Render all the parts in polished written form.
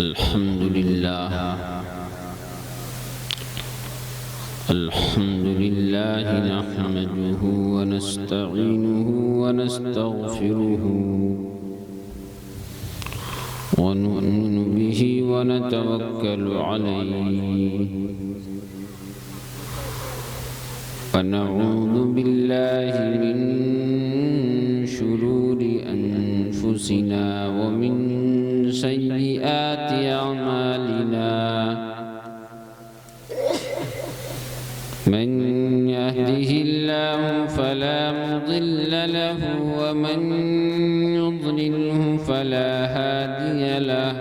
अल्हम्दुलिल्लाह नहमदुहु व नस्तईनुहु व नस्तगफिरुहु व नु'मिनु बिही व नतवक्कलु अलैहि व नऊज़ु बिल्लाहि मिन शुरूरि अनफुसिना व मिन सय्यिआति अअमालिना मन यहदिहिल्लाहु फला मुदिल्ल लहु व मन युद्लिल्हु फला हादिय लहु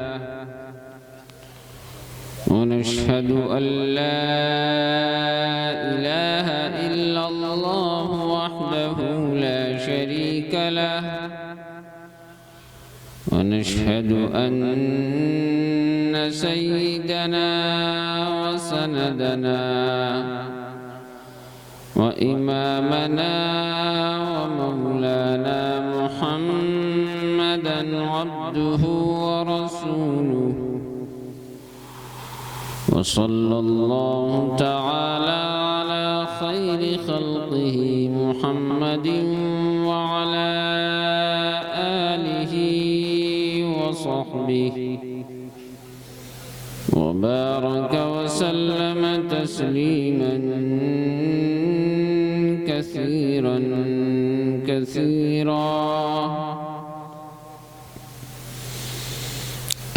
व नशहदु अन ला इलाहा इल्लल्लाहु वहदहु ला शरीक लहु व नशहदु अन्न सय्यिदना व सनदना व इमामना व मौलाना मुहम्मदन अब्दुहु व रसूलुहु व सल्लल्लाहु तआला अला खैरि खल्क़िहि मुहम्मदिन व अला आलिहि व सहबिहि व बारक व सल्लम तस्लीमन कसीरन कसीरा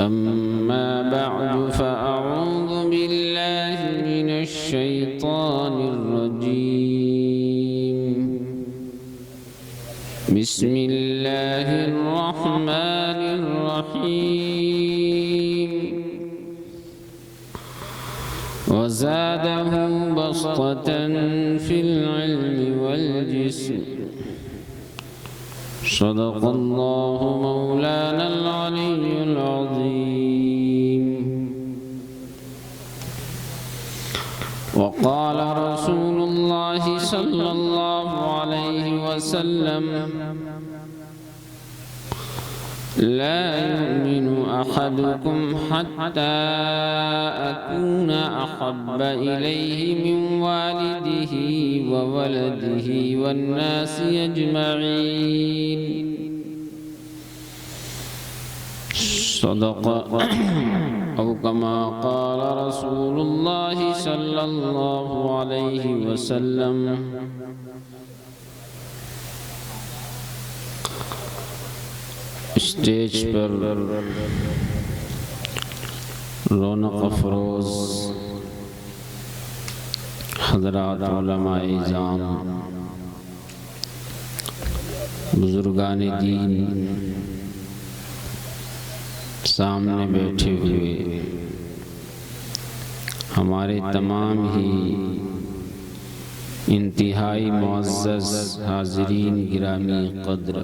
अम्मा बअद फ़अऊज़ु बिल्लाहि मिनश शैतानिर रजीम बिस्मिल्लाहिर रहमानिर रहीम वज़ादहु बस्ततन फ़िल इल्मि वल जिस्म सदक़ल्लाहु मौलानल अलियुल अज़ीम वक़ाल रसूलुल्लाहि सल्लल्लाहु अलैहि वसल्लम ला युमिनु अहदुकुम हत्ता अकूना अहब्बा इलैहि मिन वालिदिही व वलदिही वन्नासि अजमईन सदक़ औ कमा क़ाल रसूलुल्लाहि सल्लल्लाहु अलैहि वसल्लम। स्टेज पर रौनक अफरोज हज़रात उलमाए-ए-इज़ाम, बुजुर्गान दीन सामने बैठे हुए हमारे तमाम ही इंतहाई मुअज़्ज़ज़ हाज़रीन गिरामी क़द्र,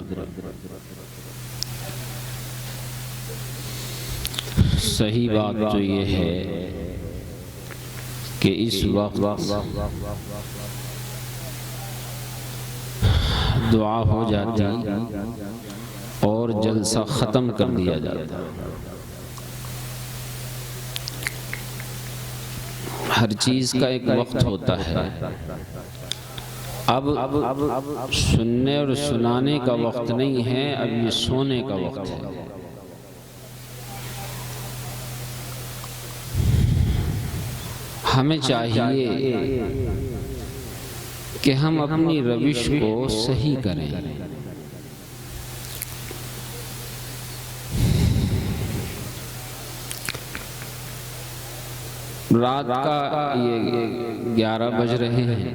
सही बात तो ये है कि इस वक्त दुआ हो जाती और जलसा ख़त्म कर दिया जाता। हर चीज़ का एक वक्त होता है। अब सुनने और सुनाने का वक्त नहीं है, अब ये सोने का वक्त है। हमें चाहिए कि हम अपनी रविश को सही करें। रात का ये 11 बज रहे हैं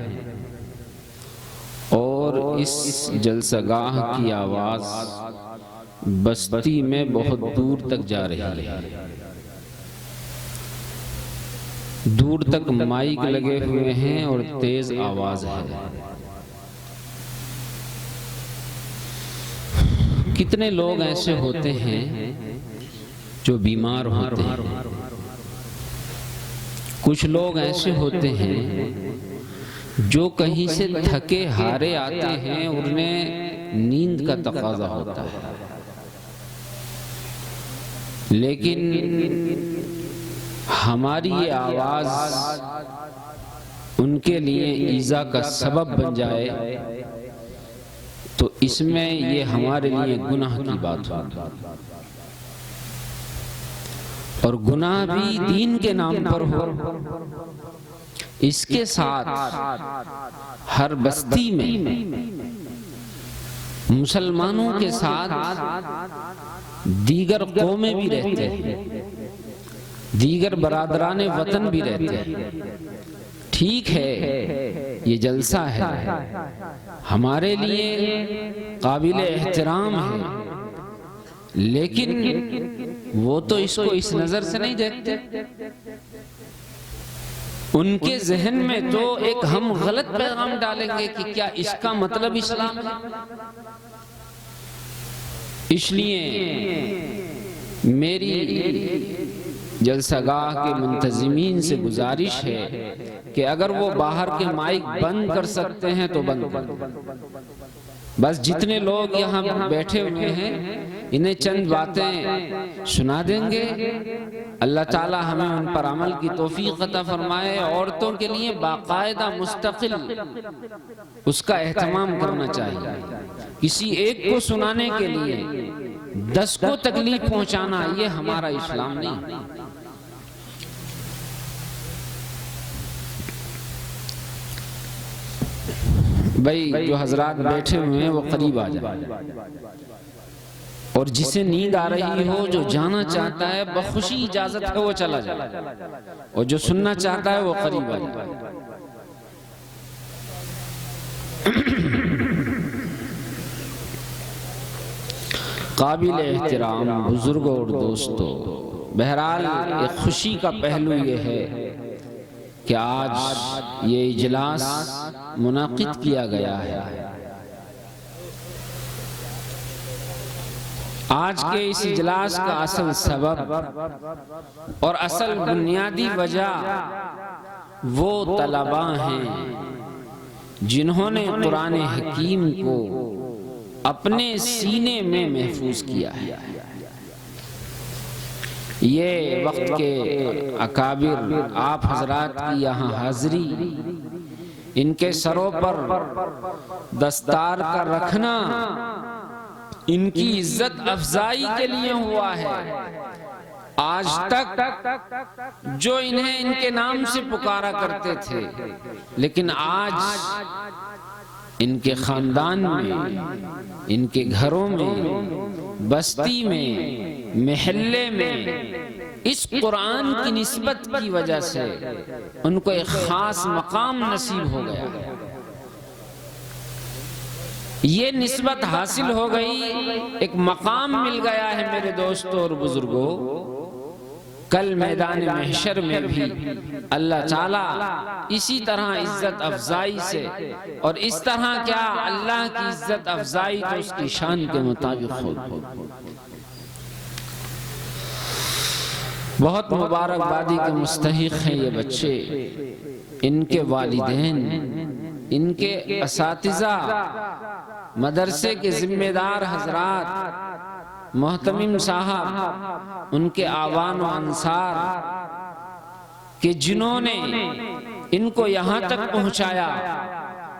और इस जलसगाह की आवाज़ बस्ती में बहुत दूर तक जा रही है। दूर तक माइक लगे हुए हैं और तेज आवाज है। कितने लोग ऐसे होते हैं जो बीमार होते हैं। कुछ लोग ऐसे होते हैं जो कहीं से थके हारे आते हैं, उन्हें नींद का तकाजा होता है, लेकिन हमारी ये आवाज उनके लिए ईजा का सबब बन जाए तो इसमें ये हमारे लिए गुनाह की बात होगी। और गुनाह भी दीन के नाम पर हो। इसके साथ हर बस्ती में मुसलमानों के साथ दीगर कौमें भी रहते हैं, दीगर बरादराने वतन भी रहते हैं। ठीक है, ये जलसा है, हमारे लिए काबिल एहतराम है, लेकिन वो तो इसको इस नजर से नहीं देखते। उनके जहन में तो एक हम गलत पैगाम डालेंगे कि क्या इसका मतलब इस्लाम है। इसलिए मेरी जलसागाह के मुंतजिमीन से गुजारिश है कि अगर वो बाहर के माइक बंद कर सकते हैं तो बंद कर। बस जितने लोग यहाँ बैठे हुए हैं इन्हें चंद बातें सुना देंगे। अल्लाह ताला हमें उन पर अमल की तौफीक अता फरमाए। औरतों के लिए बाकायदा मुस्तकिल उसका एहतमाम करना चाहिए। किसी एक को सुनाने के लिए 10 को तकलीफ पहुंचाना, ये हमारा इस्लाम नहीं। भाई जो हजरात बैठे हुए हैं वो करीब आ जाए, और जिसे नींद आ रही हो, जो जाना चाहता है बखुशी इजाजत है वो चला जाए, और जो सुनना चाहता है वो करीब आ जाए। काबिल एहतराम बुजुर्गों और दोस्तों, बहरहाल एक खुशी का पहलू ये है कि आज ये इजलास मुनाकिद किया गया है। आज के इस इजलास का असल सबब और असल बुनियादी वजह वो तलबा हैं जिन्होंने कुरान हकीम को अपने सीने में महफूज किया है। ये वक्त के अकाबिर आप हजरात की यहाँ हाजिरी, इनके सरों पर दस्तार का रखना इनकी इज्जत अफजाई के लिए हुआ है। आज तक जो इन्हें इनके नाम से पुकारा करते थे, लेकिन आज इनके खानदान में, इनके घरों में, बस्ती में, महल्ले में इस कुरान की निस्बत की वजह से उनको एक खास मकाम नसीब हो गया। ये निस्बत हासिल हो गई, एक मकाम मिल गया है मेरे दोस्तों और बुजुर्गों। कल मैदान महशर में भी अल्लाह ताला इसी तरह इज्जत अफजाई से, और इस तरह क्या अल्लाह की इज्जत अफजाई तो उसकी शान के मुताबिक हो। बहुत मुबारकबादी के मुस्तहिक हैं ये बच्चे, इनके वालिदैन, इनके असातिज़ा, मदरसे के जिम्मेदार हजरात, मोहतमिम साहब, उनके आवान व अंसार कि जिन्होंने इनको यहाँ तक पहुँचाया,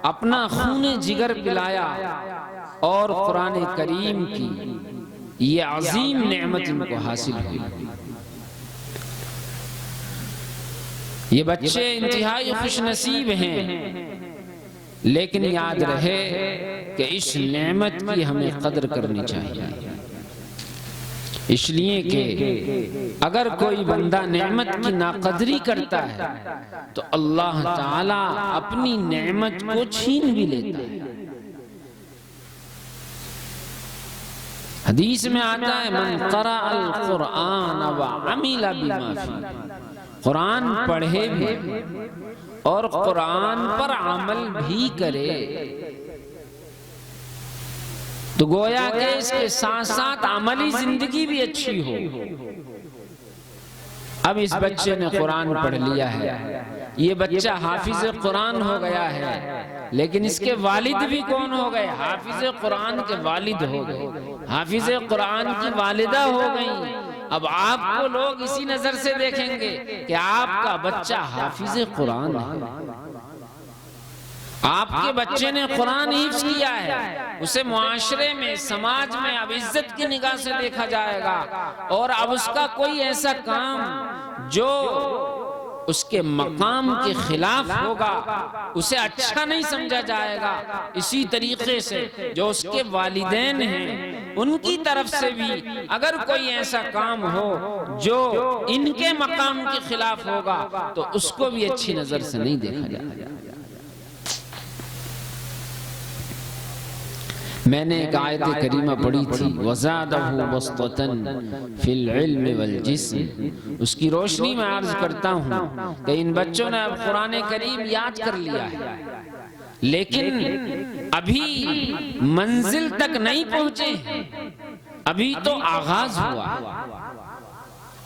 अपना खून जिगर पिलाया, और कुरान करीम की ये अजीम नेमत इनको हासिल हुई। ये बच्चे इंतहाई खुशनसीब हैं, लेकिन याद रहे कि इस नेमत की हमें कदर करनी चाहिए। इसलिए कि अगर कोई बंदा नेमत की नाकदरी करता है तो अल्लाह ताला अपनी नेमत को छीन भी लेता है। हदीस में आता है, मन क़रा अल कुरान व अमिला बिमा फी, कुरान पढ़े भी और कुरान पर अमल भी करे तो गोया के इसके साथ साथ अमली जिंदगी भी अच्छी हो। अब इस बच्चे ने कुरान पढ़ लिया है, ये बच्चा हाफिज कुरान हो गया है, लेकिन इसके वालिद भी कौन हो गए? हाफिज कुरान के वालिद हो गए, हाफिज कुरान की वालिदा हो गई। अब आपको लोग इसी नजर से देखेंगे कि आपका बच्चा हाफिज कुरान है, आपके बच्चे ने कुरान हिफ्ज किया है, उसे मुआशरे में, समाज में अब इज्जत की निगाह से देखा जाएगा, और अब उसका कोई ऐसा काम जो उसके मकाम के खिलाफ होगा उसे अच्छा नहीं समझा जाएगा। इसी तरीके से जो उसके वालिदैन हैं उनकी तरफ से भी अगर कोई ऐसा काम हो जो इनके मकाम के खिलाफ होगा तो उसको भी अच्छी नजर से नहीं देखा जाएगा। मैंने एक आयत करीमा पढ़ी थी, वज़ादहु बस्ततन फिल इल्म वल जिस्म। उसकी रोशनी में अर्ज करता हूँ कि इन बच्चों ने अब कुरान करीम याद कर लिया है, लेकिन अभी मंजिल तक नहीं पहुंचे, अभी तो आगाज हुआ,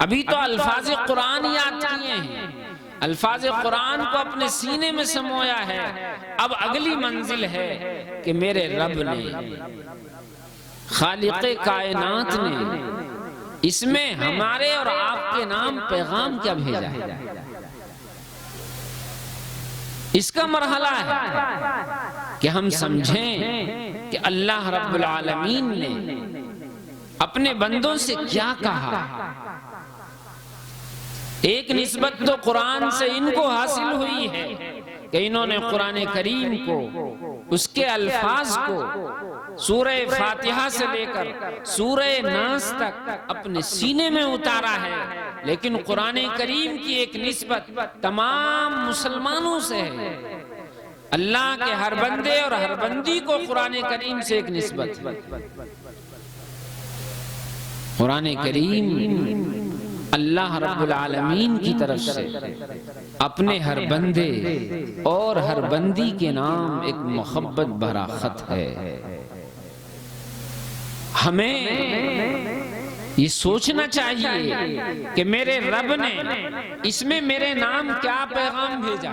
अभी तो अल्फाज कुरान याद किए हैं, अल्फाज कुरान को अपने सीने में समोया है। अब अगली मंजिल है कि मेरे रब ने, खालिक़े कायनात ने इसमें हमारे और आपके नाम पैगाम क्या भेजा है। इसका मरहला है कि हम समझें कि अल्लाह रब्बुल आलमीन ने अपने बंदों से क्या कहा। एक निस्बत तो कुरान से इनको हासिल हुई है कि इन्होंने कुरान करीम को, उसके अल्फाज को सूरह फातिहा से लेकर सूरह नास तक अपने सीने में उतारा है, लेकिन कुरान करीम की एक निस्बत तमाम मुसलमानों से है। अल्लाह के हर बंदे और हर बंदी को कुरान करीम से एक निस्बत है। कुरान करीम अल्लाह रब्बुल आलमीन की तरफ से अपने हर बंदे और हर बंदी के नाम एक मोहब्बत भरा खत है। हमें ये सोचना चाहिए कि मेरे रब ने इसमें मेरे नाम क्या पैगाम भेजा।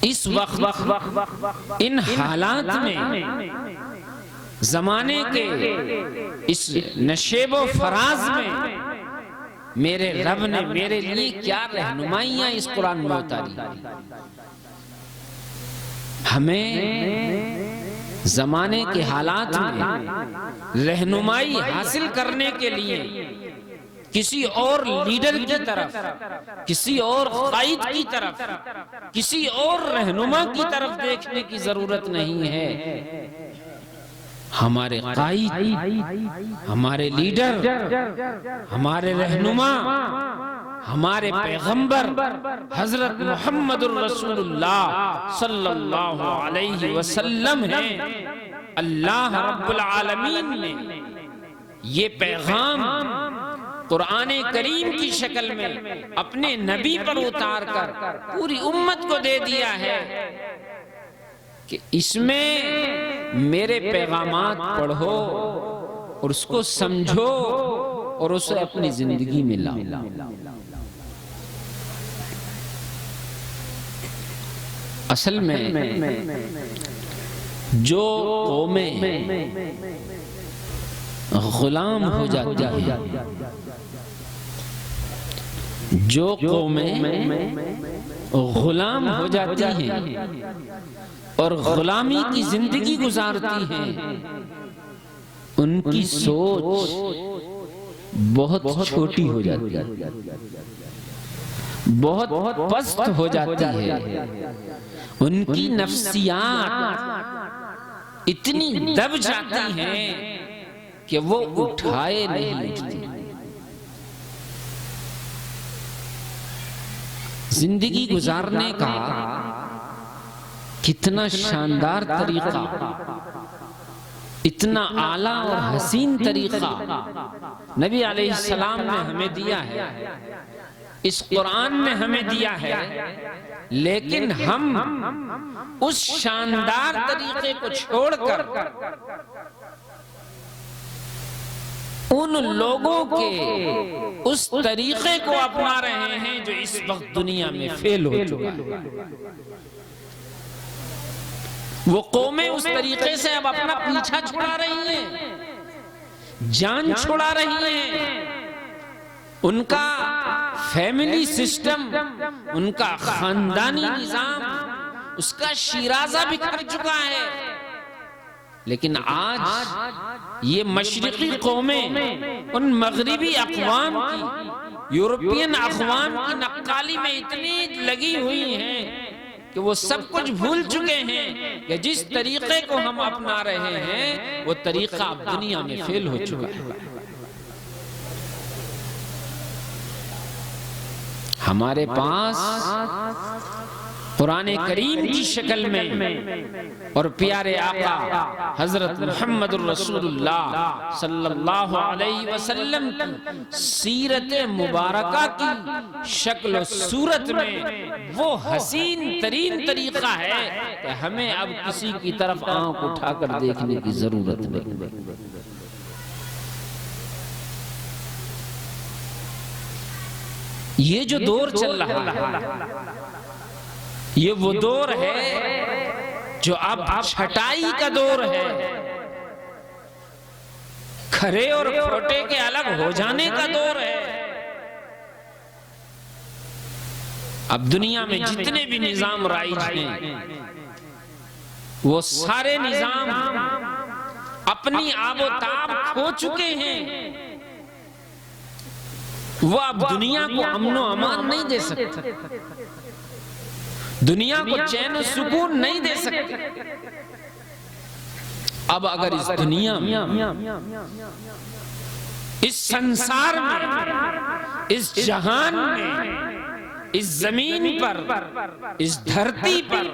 इस वक्त इन हालात में, जमाने के इस नशेबो फराज में मेरे रब ने मेरे लिए क्या रहनुमाइयां इस कुरान में उतारी। हमें जमाने के हालात में रहनुमाई हासिल करने के लिए किसी और लीडर की तरफ, किसी और कायद की तरफ, किसी और रहनुमा की तरफ देखने की जरूरत नहीं है। हमारे कायद, हमारे लीडर, हमारे रहनुमा, हमारे पैगंबर हजरत मुहम्मदुर रसूलुल्लाह सल्लल्लाहु अलैहि वसल्लम हैं। अल्लाह रब्बुल आलमीन ने ये पैगाम कुरान करीम की शक्ल में अपने नबी पर उतार कर पूरी उम्मत को दे दिया है कि इसमें मेरे पैगामात पढ़ो और उसको समझो और उसे अपनी जिंदगी में लाओ। असल में जो कौमें गुलाम हो जाती है, जो कौमें गुलाम हो जाती हैं और गुलामी की जिंदगी गुजारती हैं, उनकी सोच बहुत छोटी हो जाती है, बहुत पस्त हो जाती है। उनकी नफ्सियात इतनी दब जाती हैं कि वो उठाए नहीं उठती। जिंदगी गुजारने का कितना शानदार तरीका, इतना आला और हसीन तरीका नबी अलैहिस्सलाम ने हमें दिया है, इस कुरान ने हमें दिया है, लेकिन हम उस शानदार तरीके को छोड़कर उन लोगों के उस तरीके को अपना रहे हैं जो इस वक्त दुनिया में फेल हो चुका है। वो कौमें उस तरीके से अब अपना पीछा छुड़ा रही हैं, जान छुड़ा रही हैं। उनका फैमिली सिस्टम, उनका खानदानी निजाम, उसका शिराजा बिखर चुका है। लेकिन आज ये मशरिकी कौमें उन मगरिबी अक़वाम की, यूरोपियन अक़वाम की नक्काली में इतनी लगी हुई हैं कि वो सब कुछ भूल चुके हैं कि जिस तरीके को हम अपना रहे हैं वो तरीका अब दुनिया में फेल हो चुका है। हमारे पास कुरान करीम की शक्ल में और प्यारे आका हजरत मुहम्मदुर रसूलुल्लाह सल्लल्लाहु अलैहि वसल्लम की सीरत मुबारका की शक्ल और सूरत में वो हसीन तरीन तरीका है कि हमें अब किसी की तरफ आंख उठाकर देखने की जरूरत नहीं। ये जो दौर चल रहा है, ये वो दौर है जो अब छटाई का दौर है, खरे और खोटे के अलग हो जाने का दौर है। अब दुनिया में जितने भी निजाम राइज हैं, वो सारे निजाम अपनी आबोताब खो चुके हैं। वो अब दुनिया को अमनो अमान नहीं दे सकते, दुनिया को चैन सुकून नहीं दे सकते। अब अगर इस दुनिया में, इस संसार में, इस जहान में, इस जमीन पर, इस धरती पर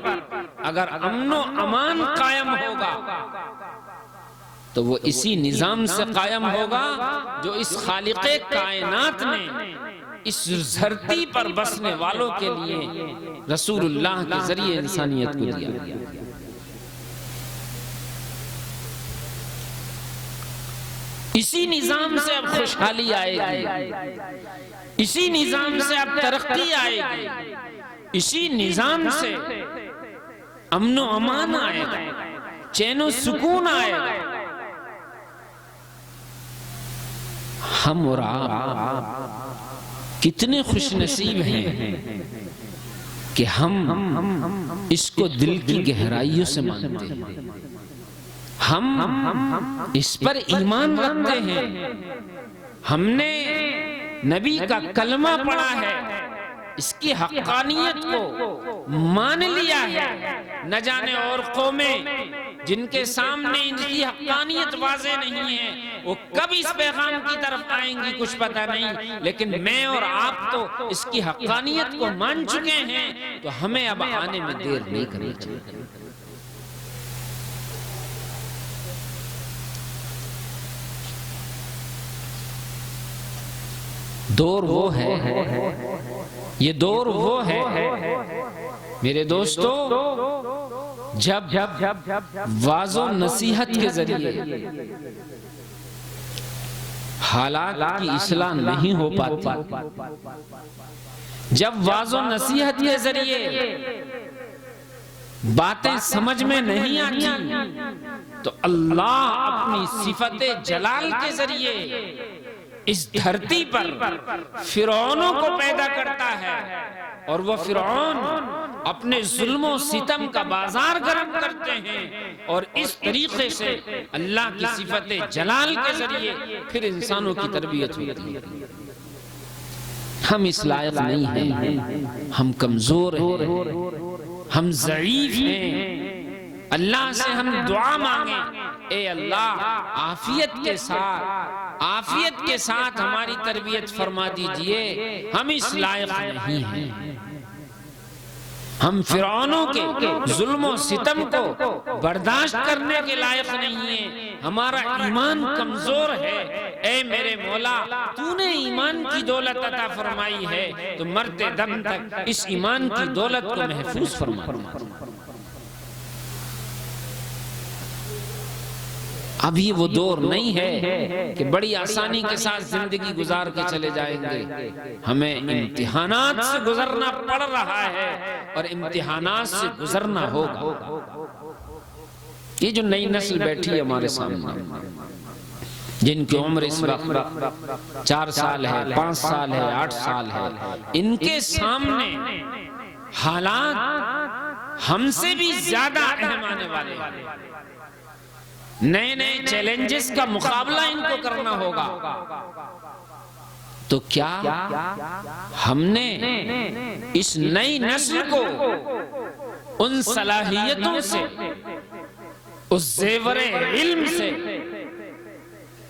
अगर अमनो अमान कायम होगा तो वो इसी निजाम से कायम होगा जो इस खालिक़े कायनात ने इस धरती पर बसने वालों के लिए रसूलुल्लाह के जरिए इंसानियत को दिया। इसी निजाम से अब खुशहाली आएगी, इसी निजाम से अब तरक्की आएगी, इसी निजाम से अमनो अमान आएगा, चैनो सुकून आएगा। हम और आप कितने खुशनसीब हैं कि हम इसको दिल की गहराइयों से मानते हैं, हम इस पर ईमान रखते हैं, हमने नबी का कलमा पढ़ा है, इसकी हक्कानियत को मान लिया है। न जाने और कौमें जिनके सामने इनकी हक्कानियत वाज़े नहीं है वो कब इस पैगाम की तरफ आएंगी कुछ पता नहीं, लेकिन मैं और आप तो इसकी हक्कानियत को मान चुके हैं, तो हमें अब आने में देर नहीं करनी चाहिए। दौर वो है, ये दौर वो है मेरे दोस्तों, जब वाज़ो नसीहत के जरिए हालात की इस्लाह नहीं हो पाती, जब वाज़ो नसीहत के जरिए बातें समझ में नहीं आती, तो अल्लाह अपनी सिफते जलाल के जरिए इस धरती पर फिरौनों को पैदा करता है, और वो फिरौन अपने जुल्मों सितम का बाजार गर्म करते हैं, और इस तरीके से अल्लाह की सिफते जलाल के जरिए फिर इंसानों की तरबियत होती है। हम इस लायक नहीं हैं, हम कमजोर हैं, हम ज़ईफ हैं। अल्लाह से हम दुआ मांगे, ए अल्लाह आफियत के साथ हमारी तरबियत फरमा दीजिए। हम इस लायक नहीं हैं, हम फिरौनों के जुल्म सितम को बर्दाश्त करने के लायक नहीं हैं, हमारा ईमान कमजोर है। ए मेरे मौला, तूने ईमान की दौलत अता फरमाई है, तो मरते दम तक इस ईमान की दौलत को महफूज फरमा। अब ये वो दौर नहीं है कि बड़ी आसानी के साथ जिंदगी गुजार के चले जाएंगे। हमें इम्तिहानात से गुजरना पड़ रहा है और इम्तिहानात से गुजरना होगा। ये जो नई नस्ल बैठी है हमारे सामने, जिनकी उम्र इस वक्त 4 साल है, 5 साल है, 8 साल है, इनके सामने हालात हमसे भी ज्यादा अहम आने वाले हैं। नए नए चैलेंजेस का मुकाबला इनको करना होगा। तो क्या हमने इस नई नस्ल को उन सलाहियतों से, उस ज़ेवरे इल्म से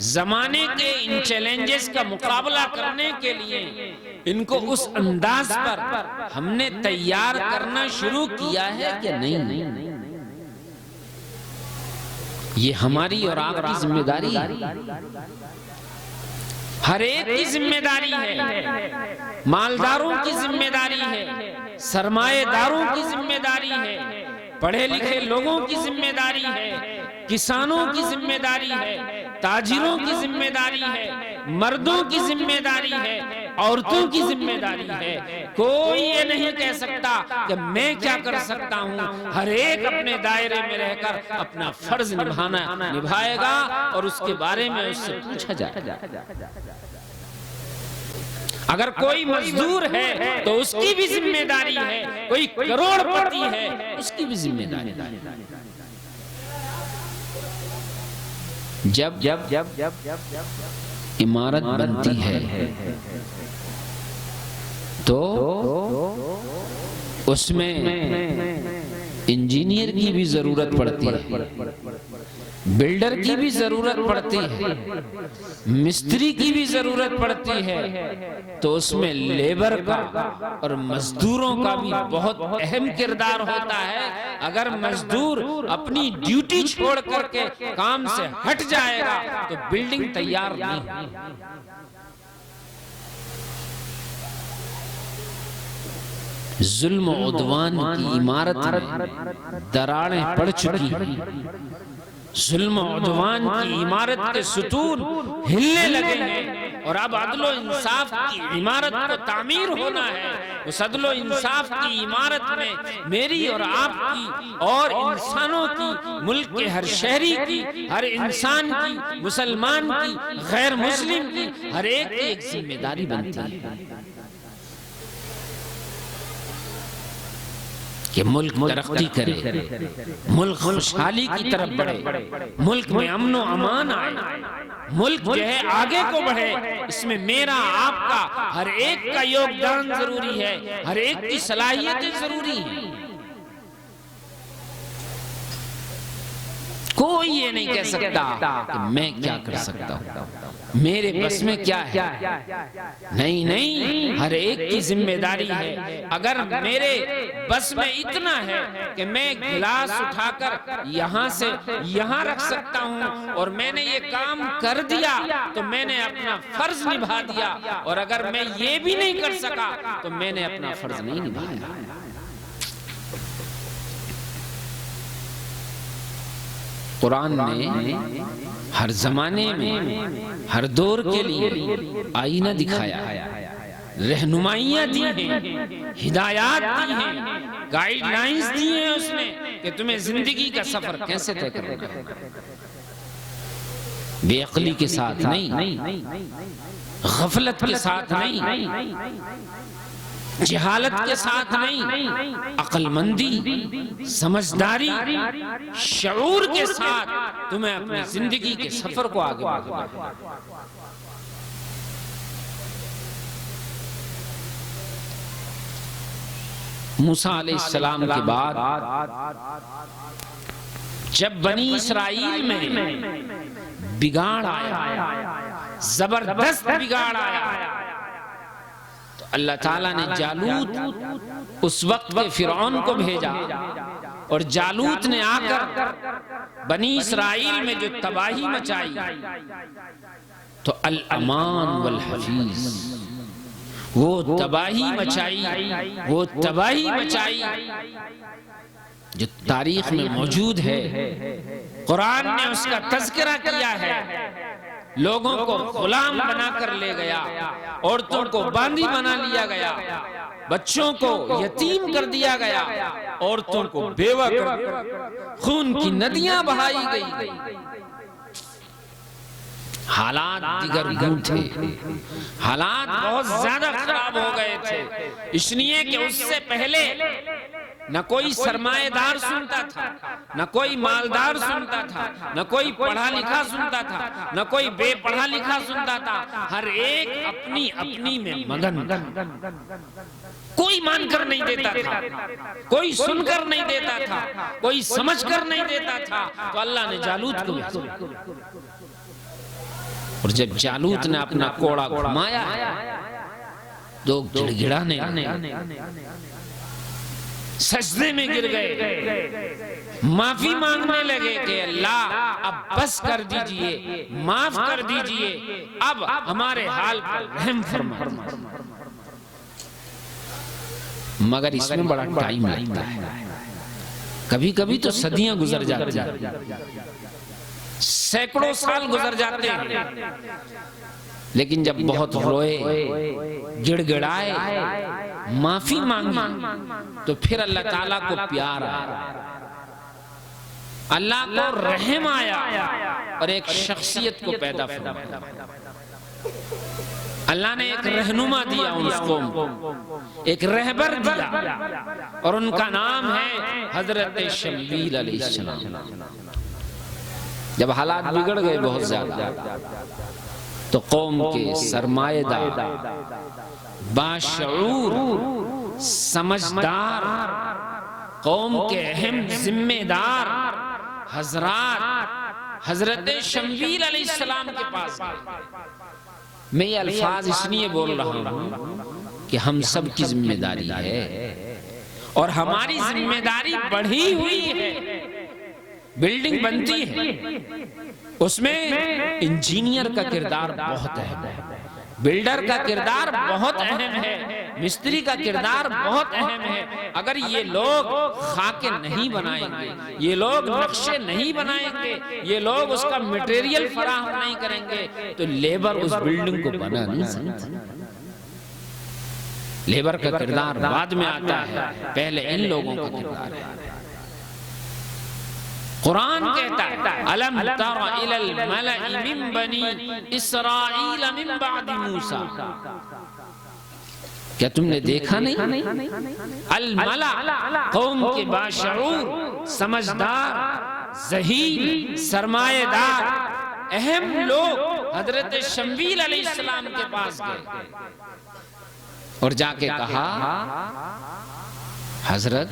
जमाने के इन चैलेंजेस का मुकाबला करने के लिए इनको उस अंदाज पर हमने तैयार करना शुरू किया है कि नहीं? ये हमारी और आपकी जिम्मेदारी है, हर एक की जिम्मेदारी है। मालदारों की जिम्मेदारी है, सरमाएदारों की जिम्मेदारी है, पढ़े लिखे लोगों की जिम्मेदारी है, किसानों की जिम्मेदारी है, ताजिरों की जिम्मेदारी है, मर्दों की जिम्मेदारी है, औरतों की जिम्मेदारी है। कोई ये नहीं कह सकता कि मैं क्या कर सकता हूं। हर एक अपने दायरे में रहकर अपना फर्ज निभाएगा और उसके बारे में उससे पूछा जाएगा। अगर कोई मजदूर है तो उसकी भी जिम्मेदारी है, कोई करोड़पति है उसकी भी जिम्मेदारी है। जब इमारत बनती है तो उसमें इंजीनियर की भी जरूरत पड़ती है, बिल्डर की भी जरूरत पड़ती है, मिस्त्री की भी जरूरत पड़ती है। तो उसमें लेबर का और मजदूरों का भी बहुत अहम किरदार होता है। अगर मजदूर अपनी ड्यूटी छोड़ करके काम से हट जाएगा तो बिल्डिंग तैयार नहीं। जुल्म उद्वान की इमारत में दरारें पड़ चुकी हैं, जुल्म उद्वान की इमारत के सुतून हिलने लगे हैं और अब अदलो इंसाफ की इमारत को तामीर होना है। उस अदलो इंसाफ की इमारत में मेरी और आपकी और इंसानों की, मुल्क के हर शहरी की, हर इंसान की, मुसलमान की, गैर मुस्लिम की, हर एक की एक जिम्मेदारी बनती है कि मुल्क तरक्की करे, मुल्क खुशहाली की तरफ बढ़े, मुल्क में अमन और अमान आए, मुल्क जो है आगे को बढ़े। इसमें मेरा आपका हर एक का योगदान जरूरी है, हर एक की सलाहियतें जरूरी हैं। कोई ये नहीं कह सकता कि मैं क्या कर सकता हूं, मेरे बस में क्या है। नहीं नहीं, हर एक की जिम्मेदारी है। अगर मेरे बस में इतना है कि मैं गिलास उठाकर यहाँ से यहाँ रख सकता हूँ और मैंने ये काम कर दिया तो मैंने अपना फर्ज निभा दिया, और अगर मैं ये भी नहीं कर सका तो मैंने अपना फर्ज नहीं निभाया। कुरान ने हर जमाने में हर दौर के लिए आईना दिखाया है, रहनुमाइयां दी हैं, हिदायत दी हैं, गाइडलाइंस दी हैं उसने कि तुम्हें जिंदगी का सफर कैसे तय करना है। बेअक्ली के साथ नहीं, गफलत के साथ नहीं, जहालत के साथ नहीं, अक्लमंदी, समझदारी, शऊर के साथ तुम्हें अपनी जिंदगी के सफर को आगे बढ़ाना है। मूसा अलैहिस्सलाम के बाद जब बनी इस्राईल में बिगाड़ आया, जबरदस्त बिगाड़ आया, अल्लाह ताला ने जालूत उस वक्त के फिरौन को भेजा और जालूत ने आकर बनी इस्राईल में जो तबाही मचाई, तो अल अमान वल हफीज, वो तबाही मचाई, वो तबाही मचाई जो तारीख में मौजूद है, कुरान ने उसका तज़किरा किया है। लोगों को गुलाम बनाकर ले गया, औरतों को बांदी बना लिया गया, बच्चों को यतीम कर दिया गया, औरतों को बेवा कर खून की नदियां बहाई गई। हालात दिगर गुण थे, हालात बहुत ज्यादा खराब हो गए थे, इसलिए कि उससे पहले न कोई सरमाएदार सुनता था, न कोई मालदार सुनता था, न कोई पढ़ा लिखा सुनता था, न कोई बेपढ़ा लिखा सुनता था। हर एक अपनी अपनी में मगन, कोई मानकर नहीं देता था, कोई सुनकर नहीं देता था, कोई समझकर नहीं देता था। तो अल्लाह ने जालूत को भेजा, और जब जालूत ने अपना कोड़ा घुमाया तो गिड़गिड़ाने सजदे में गिर गए, माफी मांगने लगे कि अल्लाह अब बस कर दीजिए, माफ कर दीजिए, अब हमारे हाल पर रहम फरमाइए। मगर इसमें बड़ा टाइम लगता है, कभी कभी तो सदियां गुजर जाती हैं, सैकड़ों साल गुजर जाते हैं। लेकिन जब बहुत रोए, गिड़गिड़ाए, माफी मांगी, तो फिर अल्लाह ताला को प्यार आया, अल्लाह को रहम आया और एक शख्सियत को पैदा फरमाया। अल्लाह ने एक रहनुमा दिया उसको, एक रहबर दिया, और उनका नाम है हजरत शम्बील अलैहिस्सलाम। जब हालात बिगड़ गए बहुत ज्यादा, तो कौम के सरमाएदार, बाशऊर, समझदार, कौम के अहम जिम्मेदार हजरात हजरत शम्बील अलैहिस्सलाम के पास गए। मैं ये अल्फाज इसलिए बोल रहा हूं कि हम सब की जिम्मेदारी है, और हमारी जिम्मेदारी बढ़ी हुई है। बिल्डिंग बनती है, उसमें इंजीनियर का किरदार बहुत अहम है, बिल्डर का किरदार बहुत अहम है, मिस्त्री का किरदार बहुत अहम है। अगर ये लोग खाके नहीं बनाएंगे, ये लोग नक्शे नहीं बनाएंगे, ये लोग उसका मटेरियल फराहम नहीं करेंगे, तो लेबर उस बिल्डिंग को बना नहीं सकता। लेबर का किरदार बाद में आता है, पहले इन लोगों का किरदार है। कुरान कहता है, अलम तरा इलल मलई मिन बनी इसराइल मिन बादि मूसा, क्या तुमने देखा नहीं? अल मला, कौम के बाशऊर, समझदार, ज़हीन, सरमाएदार, अहम लोग हजरत शम्बील अलैहिस्सलाम के पास गए और जाके कहा, हजरत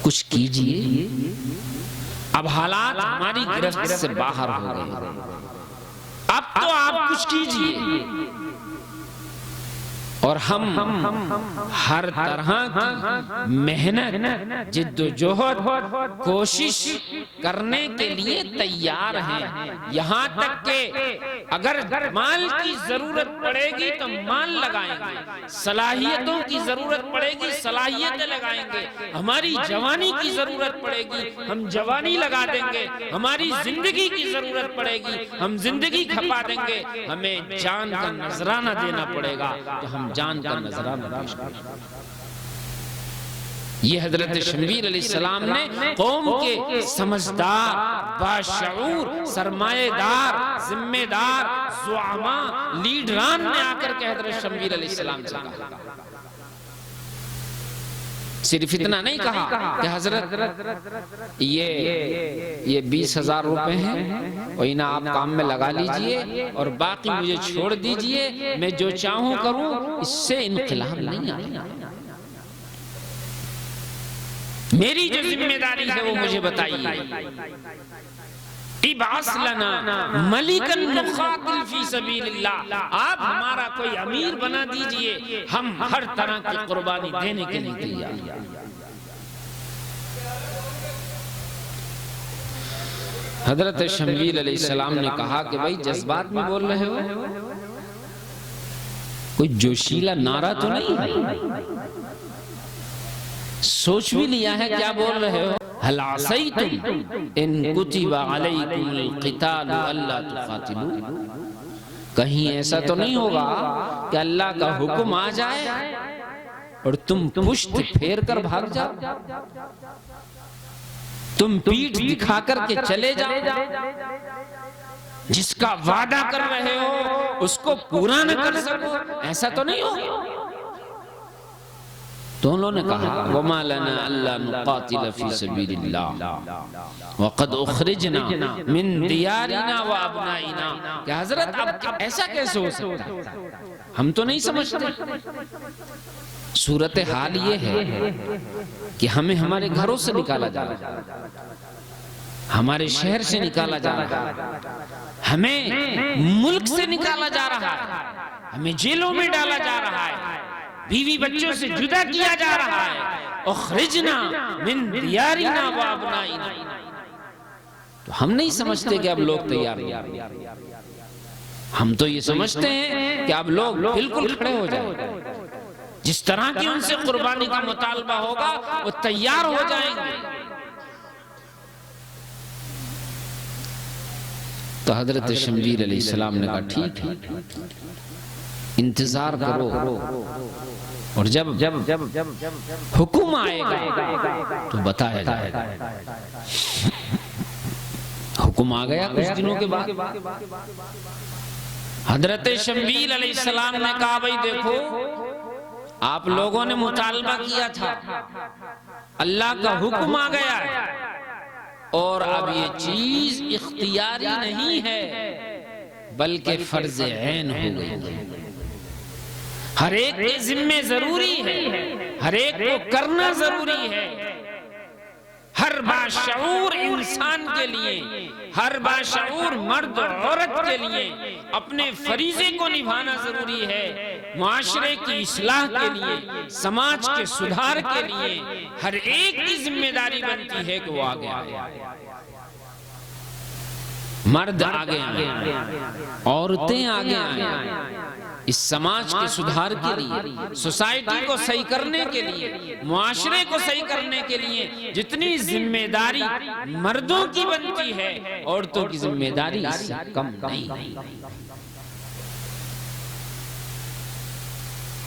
कुछ कीजिए, अब हालात हमारी गिरफ्त से बाहर हो गए, अब तो आप कुछ कीजिए। और हम हर तरह की मेहनत, जिद्दोजहद, कोशिश करने के लिए तैयार हैं। यहाँ तक के अगर माल की जरूरत पड़ेगी तो माल लगाएंगे, सलाहियतों की जरूरत पड़ेगी सलाहियतें लगाएंगे, हमारी जवानी की जरूरत पड़ेगी हम जवानी लगा देंगे, हमारी जिंदगी की जरूरत पड़ेगी हम जिंदगी खपा देंगे, हमें जान का नजराना देना पड़ेगा तो हम जान का नजराना पेश करें। ये हजरत शम्बील अलैहिस्सलाम ने कौम के समझदार, बाशऊर, सरमाएदार, जिम्मेदार, ज़ुआमा, लीडरान ने आकर के हजरत शम्बील अलैहिस्सलाम से कहा। सिर्फ इतना नहीं कहा कि हजरत ये 20,000 रुपए हैं और इन्हें आप काम में लगा लीजिए और बाकी मुझे छोड़ दीजिए, मैं जो चाहूं करूं, इससे इनकलाब नहीं आएगा। मेरी जो जिम्मेदारी है वो मुझे बताइए। इबास लना मलिकन नुक़ातिल फी सबीलिल्लाह, आप हमारा कोई अमीर बना दीजिए, हम हर तरह की कुर्बानी देने के लिए तैयार। हजरत शम्बील अलैहिस्सलाम ने कहा कि भाई जज्बात में बोल रहे हो, कोई जोशीला नारा तो नहीं, सोच भी लिया है क्या बोल रहे हो? हल असैतुम इन कुतिबा अलैकुमुल क़ितालु अल्ला तुक़ातिलू, कहीं ऐसा तो नहीं होगा कि अल्लाह का हुक्म आ जाए और तुम पुष्ट फेर कर भाग जाओ, तुम पीठ दिखा कर के चले जाओ, जिसका वादा कर रहे हो उसको पूरा न कर सको, ऐसा तो नहीं होगा। तो उन्होंने कहा वमा लना अल्ला नुक़ातिल फी सबीलिल्लाह वक़द उख़रिजना मिन दियारिना व अबनाइना, कि हजरत अब ऐसा कैसे हो सकता है, हम तो नहीं समझते। सूरत हाल ये है कि हमें हमारे घरों से निकाला जा रहा है, हमारे शहर से निकाला जा रहा है, हमें मुल्क से निकाला जा रहा है, हमें जेलों में डाला जा रहा है, बीवी बच्चों से जुदा किया जा रहा है, उख़रिजना मिन दियारिना व अबनाइना। तो हम नहीं समझते कि अब लोग तैयार हैं, हम तो ये समझते हैं कि अब लोग बिल्कुल खड़े हो जाएंगे, जिस तरह की उनसे कुर्बानी का मुतालबा होगा वो तैयार हो जाएंगे। तो हजरत शमवीर अलैहिस्सलाम ने कहा ठीक है, इंतजार करो, और जब जब जब जब हुक्म आएगा तो बताया जाएगा। हुक्म आ गया कुछ दिनों के बाद। हजरत शमवीर अलैहिस्सलाम ने कहा भाई देखो, आप लोगों ने मुतालबा किया था, अल्लाह का हुक्म आ गया है, और अब ये चीज इख्तियारी नहीं है बल्कि फर्ज ऐन हो गई। हर एक के जिम्मे जरूरी है, हर एक को करना जरूरी है। हर बाशऊर इंसान के लिए, हर बाशऊर मर्द और औरत के लिए अपने फरीजे को निभाना जरूरी है। मुआशरे की इस्लाह के लिए, समाज के सुधार के लिए हर एक की जिम्मेदारी बनती है कि वो आगे आए। मर्द आगे आए, औरतें आगे आए, इस समाज के सुधार के लिए, सोसाइटी को सही करने के लिए, मुआशरे को सही करने के लिए जितनी जिम्मेदारी मर्दों की बनती है, औरतों की जिम्मेदारी इससे कम नहीं।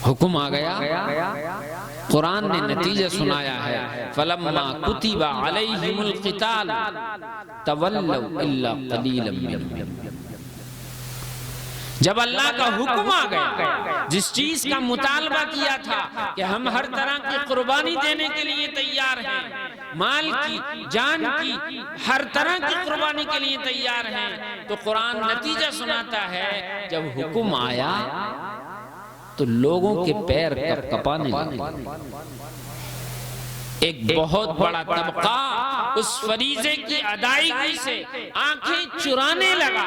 हुक्म आ गया, कुरान ने नतीजा सुनाया है, फलम्मा कुतिबा अलैहिमुल क़िताल तवल्लौ इल्ला क़लीलन मिनहुम। जब अल्लाह का हुक्म आ गया, जिस चीज का मुतालबा किया था कि हम हर तरह की कुर्बानी देने के लिए तैयार हैं, माल की, जान की, हर तरह की कुर्बानी के लिए तैयार हैं, तो कुरान नतीजा सुनाता है जब हुक्म आया तो लोगों के पैर कपाने लगे। एक बहुत बड़ा तबका उस फरीजे की अदायगी से आंखें चुराने लगा,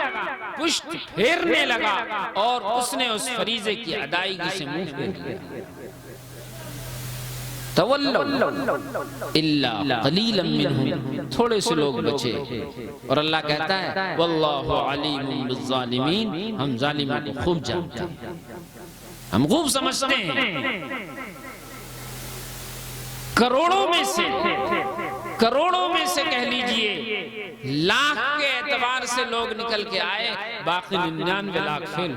पुष्ट फेरने लगा, और उसने उस फरीजे की अदायगी से मुंह फेर लिया। तवल्लौ इल्ला क़लीलन मिनहुम, थोड़े से लोग बचे। और अल्लाह कहता है वल्लाहु अलीमुम बिज़्ज़ालिमीन, हम जालिमों को खूब जानते हैं, हम खूब समझते हैं। करोड़ों में से कह लीजिए लाख के एतबार से लोग निकल के आए, बाकी 99 लाख फेल।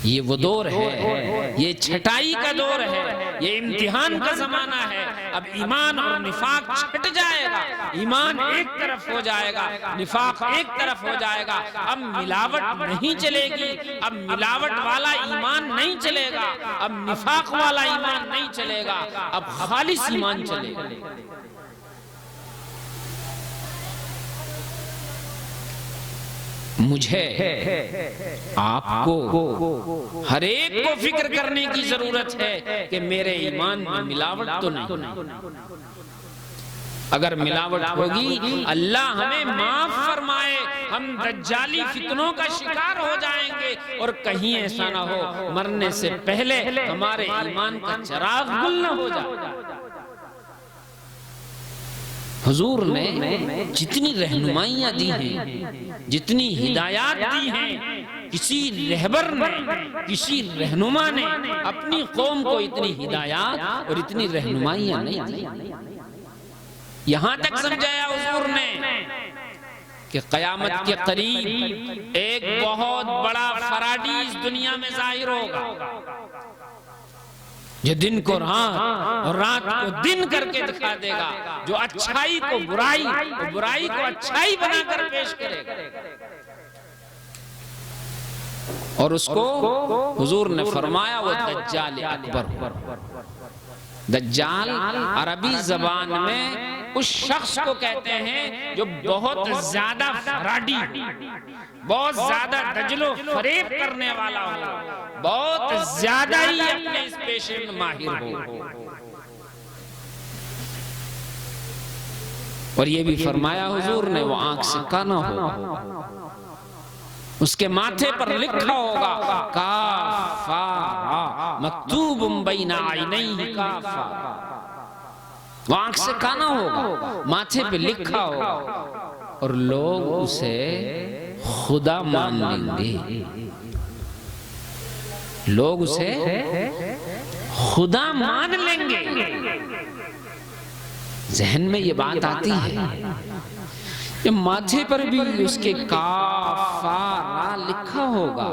ये वो दौर है, ये छटाई का दौर है, ये इम्तिहान का जमाना है। अब ईमान और निफाक छट जाएगा, ईमान एक तरफ हो जाएगा, निफाक एक तरफ हो जाएगा। अब मिलावट नहीं चलेगी, अब मिलावट वाला ईमान नहीं चलेगा, अब निफाक वाला ईमान नहीं चलेगा, अब खालिस ईमान चलेगा। मुझे, आपको, हर एक को फिक्र करने की जरूरत है कि मेरे ईमान में मिलावट तो नहीं। अगर मिलावट होगी, अल्लाह हमें माफ फरमाए, हम दज्जाली फितनों का शिकार हो जाएंगे। और कहीं ऐसा ना हो मरने से पहले हमारे ईमान का चिराग गुल न हो जाए। हुजूर ने जितनी रहनुमाइयां दी हैं, जितनी हिदायत दी हैं, किसी रहबर ने, किसी रहनुमा ने अपनी कौम को इतनी हिदायत और इतनी रहनुमाइयां नहीं दी। यहां तक समझाया हुजूर ने कि क़यामत के करीब एक बहुत बड़ा फराडी इस दुनिया में जाहिर होगा, जो दिन को रात और रात को दिन करके दिखा देगा, जो अच्छाई को बुराई और बुराई को अच्छाई बनाकर पेश करेगा। और उसको हुजूर ने फरमाया वो दज्जाल अकबर। दज्जाल अरबी जबान में उस शख्स को कहते हैं जो बहुत ज्यादा फराडी, बहुत ज्यादा दजलो फरेब करने वाला हो, बहुत ज्यादा ही अपने इस पेशे में माहिर हो। और ये भी फरमाया हुजूर ने वो आंख से काना हो, उसके माथे पर लिखा होगा काफा मकतूबुम बैना आइनैहि काफा। वो आंख से काना होगा, माथे पे लिखा होगा, और लोग उसे खुदा मान लेंगे, लोग उसे खुदा मान लेंगे। जहन में ये बात आती है, ये माथे पर भी उसके काफा रा लिखा होगा,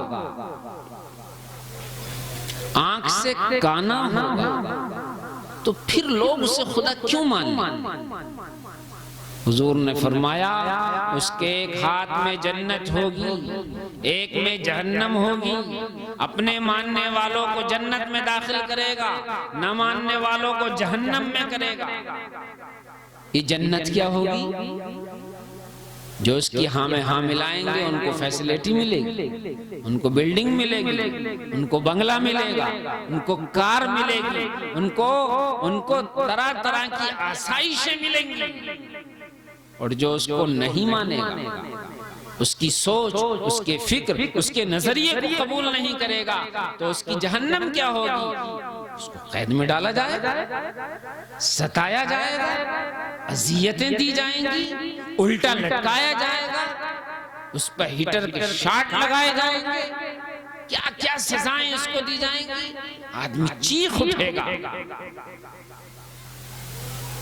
आंख से काना होगा, तो फिर लोग उसे खुदा क्यों मान? हुजूर ने फरमाया उसके एक हाथ में जन्नत होगी, एक में जहन्नम होगी। अपने मानने वालों को जन्नत में दाखिल करेगा, न मानने वालों को जहन्नम में करेगा। ये जन्नत क्या होगी? जो उसकी हाँ में हाँ मिलाएंगे उनको फैसिलिटी मिलेगी, उनको बिल्डिंग मिलेगी, उनको बंगला मिलेगा, उनको कार मिलेगी, उनको तरह तरह की आसाइशें मिलेंगी। और जो उसको नहीं मानेगा, उसकी सोच, उसके फिक्र, उसके नजरिए को कबूल नहीं करेगा, तो उसकी जहन्नम क्या होगी? उसको कैद में डाला जाएगा, सताया जाएगा, अजियतें दी जाएंगी, उल्टा लटकाया जाएगा, उस पर हीटर के शॉट लगाए जाएंगे, क्या क्या सजाएं उसको दी जाएंगी। आदमी चीख उठेगा।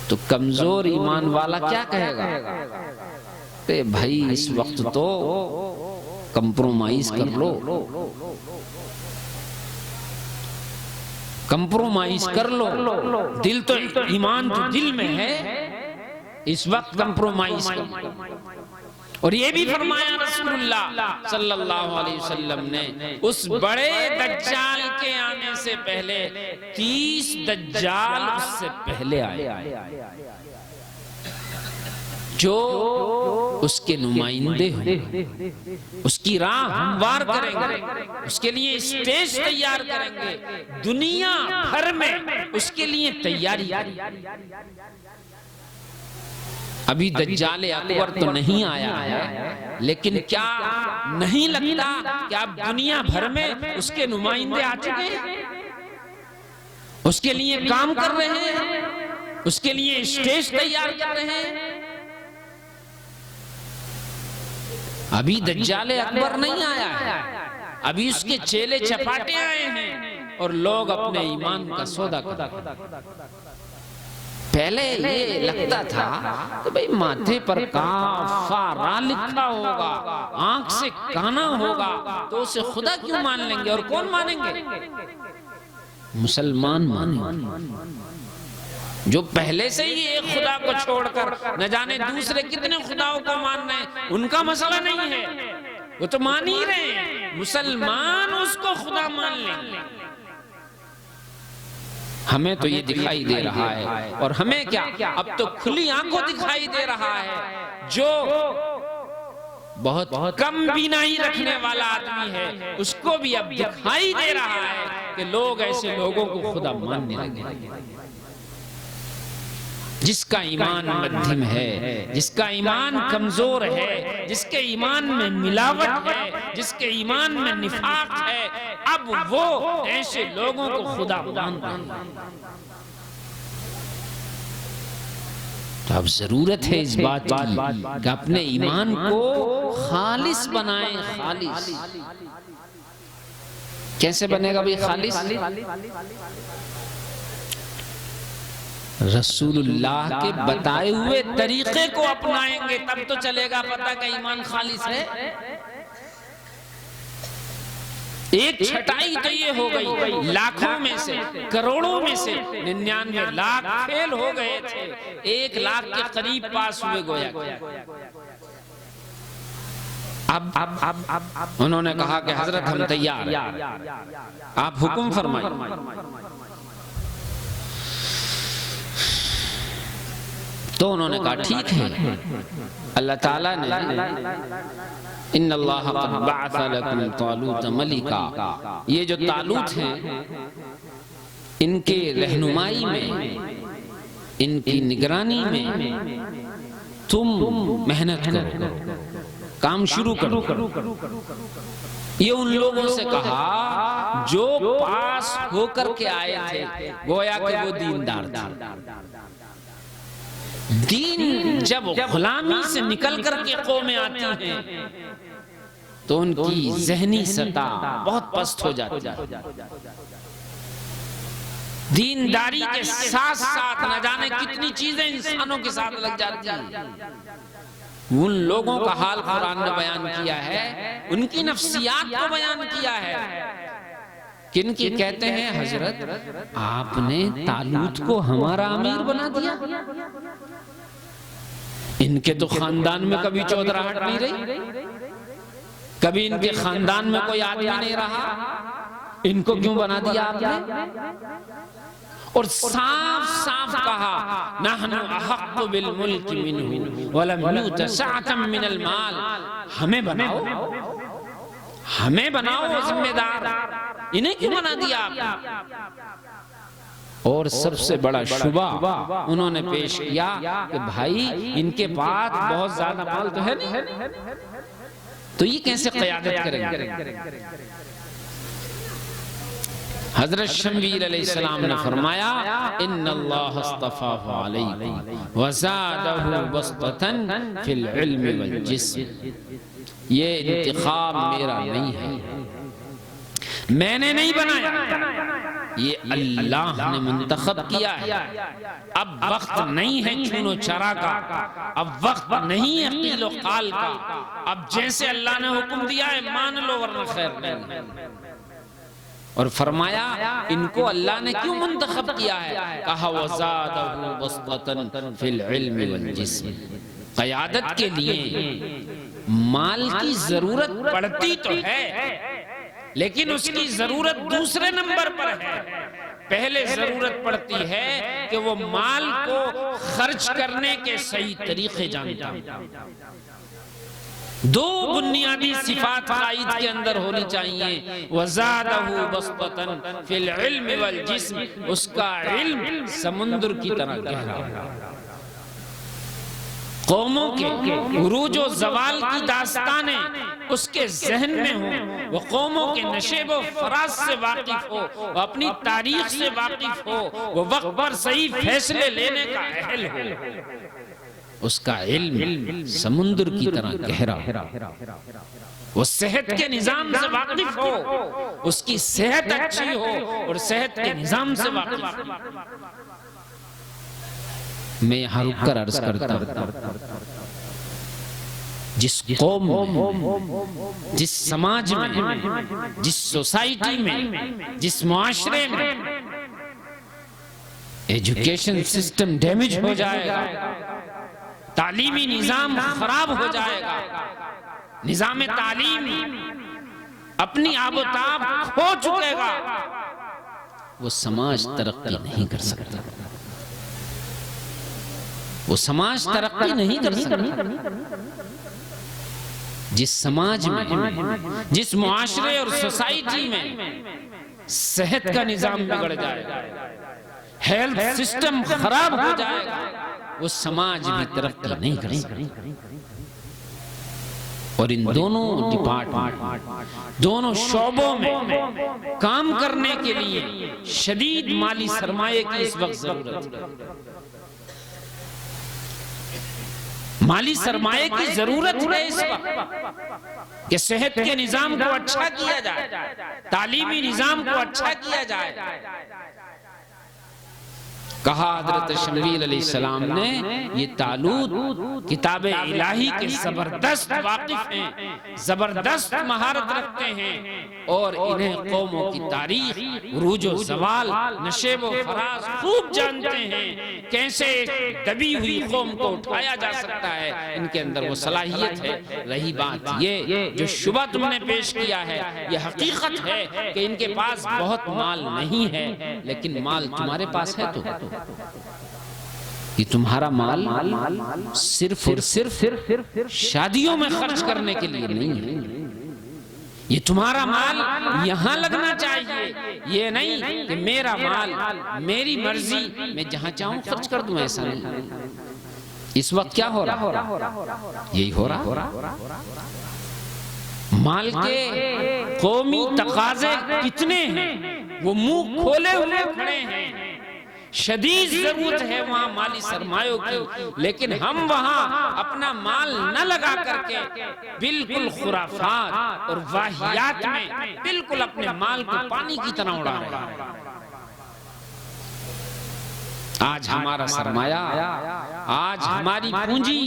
तो कमजोर ईमान वाला क्या कहेगा? अरे भाई इस वक्त तो कंप्रोमाइज कर लो, कंप्रोमाइज कर लो, दिल तो ईमान तो दिल में है, इस वक्त कंप्रोमाइज कर। और ये भी फरमाया रसूलुल्लाह सल्लल्लाहु अलैहि वसल्लम ने, उस बड़े दज्जाल के आने से पहले 30 दज्जाल उससे पहले आए, जो उसके नुमाइंदे होंगे, उसकी राह हमवार करेंगे, उसके लिए स्टेज तैयार करेंगे, दुनिया भर में उसके लिए तैयारी। अभी दज्जाल अकबर तो नहीं आया है, लेकिन क्या नहीं लगता कि अब दुनिया भर में उसके नुमाइंदे आ चुके हैं, उसके लिए काम कर रहे हैं, उसके लिए स्टेज तैयार कर रहे हैं। अभी दज्जाल अकबर नहीं आया है, अभी उसके चेले चपाटे आए हैं और लोग अपने ईमान का सौदा कर। पहले ये लगता था कि भाई माथे पर काफा रा लिखा होगा, आंख से काना होगा, तो उसे खुदा क्यों मान लेंगे? और कौन मानेंगे? मुसलमान मानेंगे, जो पहले से ही एक खुदा को छोड़कर न जाने दूसरे कितने खुदाओं को मान रहे हैं। उनका मसला नहीं है, वो तो मान ही रहे हैं। मुसलमान उसको खुदा मान लेंगे। हमें तो ये दिखाई दे रहा है, और हमें क्या, अब तो खुली आंखों दिखाई दे रहा है। जो बहुत कम बीनाई रखने वाला आदमी है, उसको भी अब दिखाई दे रहा है कि लोग ऐसे लोगों को खुदा मानने लगे। जिसका ईमान मध्यम है, जिसका ईमान कमजोर है, जिसके ईमान में मिलावट है, जिसके ईमान में निफाक है, अब वो ऐसे लोगों को खुदा मानता है। तो अब जरूरत है इस बात की कि अपने ईमान को खालिस बनाएं। खालिस कैसे बनेगा भाई खालिस? रसूलुल्लाह के बताए हुए तरीके को अपनाएंगे तब तो चलेगा पता का ईमान खालिस है। एक छटाई तो ये हो गई, लाखों में से करोड़ों में से 99 लाख फेल हो गए थे, 1 लाख के करीब पास हुए गोया। अब उन्होंने कहा कि हजरत हम तैयार हैं, आप हुक्म फरमाइए। तो उन्होंने कहा ठीक है। अल्लाह ताला ने इन्नल्लाह क़द बअस लकुम तालूत मलिका, ये जो तालूत हैं इनके रहनुमाई में, इनकी निगरानी में तुम मेहनत करो, काम शुरू करो। ये उन लोगों से कहा जो पास होकर के आए थे, गोया कि वो दीनदार थे। दीन जब गुलामी से निकल करके कौमें आती हैं तो उनकी ज़हनी सतह बहुत पस्त हो जाती है। दीनदारी के साथ साथ न जाने कितनी चीजें इंसानों के साथ लग जाती हैं। उन लोगों का हाल कुरान ने बयान किया है, उनकी नफ्सियात को बयान किया है। किनकी कहते हैं हजरत आपने तालूत को हमारा अमीर बना दिया। इनके तो खानदान में कभी चौधराहट नहीं रही, कभी इनके खानदान में कोई आदमी नहीं रहा, इनको क्यों बना दिया आपने? और साफ साफ कहा नहनु अहक्कु बिल मुल्क मिन्हु वलम यूत सअतम मिनल माल, हमें बनाओ, हमें बनाओ जिम्मेदार, इन्हें क्यों बना दिया आपने? और सबसे बड़ा शुबा उन्होंने पेश किया कि भाई इनके पास बहुत ज्यादा माल तो है नहीं, तो ये कैसे क़यादत करेंगे? हजरत शमवीर अलैहिस्सलाम ने फरमाया इन्नल्लाह अस्तफ़ाहु अलैकुम व ज़ादहु बस्ततन फिल इल्मि वल जिस्म। ये इंतखाब मेरा नहीं है, मैंने नहीं बनाया, ये अल्लाह ने मुंतखब किया है। अब वक्त नहीं है चुनो चरा का, अब वक्त नहीं है कीलो काल का। अब जैसे अल्लाह ने हुक्म दिया है मान लो वरना खैर नहीं। और फरमाया इनको अल्लाह ने क्यों मुंतखब किया है? कहा वज़ादहु बस्ततन फिल इल्मि वल जिस्म। क़यादत के लिए माल की जरूरत पड़ती तो है, लेकिन उसकी जरूरत दूसरे नंबर पर है। पहले जरूरत पड़ती है कि वो माल को खर्च करने के सही तरीके जानता हो। दो बुनियादी सिफात कायद के अंदर होनी चाहिए, वज़ादहु बस्ततन फिल इल्मि वल जिस्म, उसका इल्म समुद्र की तरह गहरा। कौमों के उरूज व ज़वाल की दास्तानें उसके जहन में हो, वो कौमों के नशेब व फराज से वाकिफ हो, वो अपनी तारीख से वाकिफ हो, वो वक्त पर सही फैसले लेने का अहल हो, उसका इल्म समुद्र की तरह गहरा, वो सेहत के निजाम से वाकिफ हो, उसकी सेहत अच्छी हो और सेहत के निजाम से वाकिफ हो। मैं यहाँ रुककर अर्ज करता हूँ, जिस कौम में, जिस समाज में, जिस सोसाइटी में, जिस मुआशरे में एजुकेशन सिस्टम डैमेज हो जाएगा, तालीमी निजाम खराब हो जाएगा, निजाम तालीम अपनी आबोताब खो चुकेगा, वो समाज तरक्की नहीं कर सकता, वो समाज तरक्की नहीं कर सकता। जिस समाज में, जिस मुआशरे और सोसाइटी में सेहत का निजाम बिगड़ जाएगा, हेल्थ सिस्टम खराब हो जाएगा, वो समाज भी तरक्की नहीं कर सकता। और इन दोनों डिपार्टमेंट, दोनों शोबों में काम करने के लिए शदीद माली सरमाए की इस वक्त जरूरत है। माली सरमाए की जरूरत है इस वक्त कि सेहत के निजाम को अच्छा किया जाए, तालीमी निजाम को अच्छा किया जाए। कहा हजरत शम्बील अलैहिस्सलाम ने, ये तालूत किताब इलाही के जबरदस्त वाकिफ हैं, जबरदस्त महारत रखते हैं और इन्हें कौमों की तारीख, उरूज व ज़वाल, नशेब व फराज खूब जानते हैं। कैसे एक दबी हुई कौम को उठाया जा सकता है, इनके अंदर वो सलाहियत है। रही बात ये जो शुबा तुमने पेश किया है, ये हकीकत है कि इनके पास बहुत माल नहीं है, लेकिन माल तुम्हारे पास है। तो ये तुम्हारा माल सिर्फ और सिर्फ शादियों में खर्च करने के लिए नहीं है। ये तुम्हारा माल यहां लगना चाहिए। ये नहीं कि मेरा माल मेरी मर्जी, मैं जहां चाहूं खर्च कर दूं, ऐसा नहीं। इस वक्त क्या हो रहा? यही हो रहा। माल के कौमी तकाजे कितने हैं, वो मुंह खोले हुए खड़े हैं। शदीद जरूरत है वहां माली सरमायों की, लेकिन हम वहां अपना माल न लगा करके बिल्कुल खुराफात और वाहियात में बिल्कुल अपने माल को पानी की तरह उड़ा रहे हैं। आज हमारा सरमाया, आज हमारी पूंजी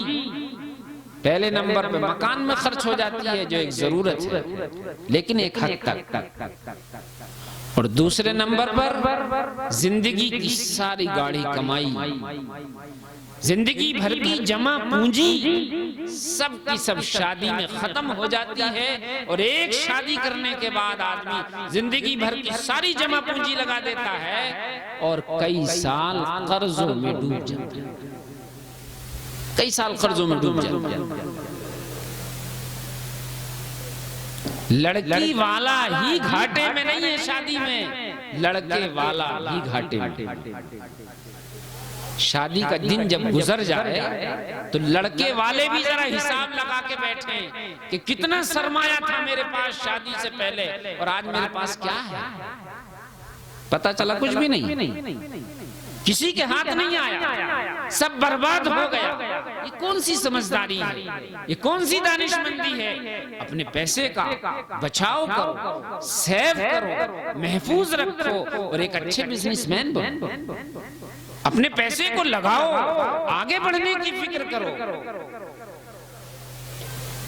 पहले नंबर पे मकान में खर्च हो जाती है, जो एक जरूरत है, लेकिन एक हद तक। और दूसरे नंबर पर जिंदगी की सारी गाढ़ी कमाई, जिंदगी भर की जमा पूंजी सब की सब शादी में खत्म हो जाती है। और एक शादी करने के बाद आदमी जिंदगी भर की सारी जमा पूंजी लगा देता है और कई साल कर्जों में डूब जाता है। कई साल कर्जों में डूब जाता है। लड़की वाला ही घाटे में नहीं है, शादी में लड़के वाला ही घाटे में। शादी का दिन जब गुजर जाए तो लड़के वाले भी जरा हिसाब लगा के बैठे कि कितना सरमाया था मेरे पास शादी से पहले और आज मेरे पास क्या है। पता चला कुछ भी नहीं, किसी के हाथ नहीं आया, सब बर्बाद हो गया। ये कौन सी समझदारी है, ये कौन सी दानिशमंदी है? अपने पैसे का बचाव करो, सेव करो, महफूज रखो और एक अच्छे बिजनेसमैन बनो। अपने पैसे को लगाओ, आगे बढ़ने की फिक्र करो।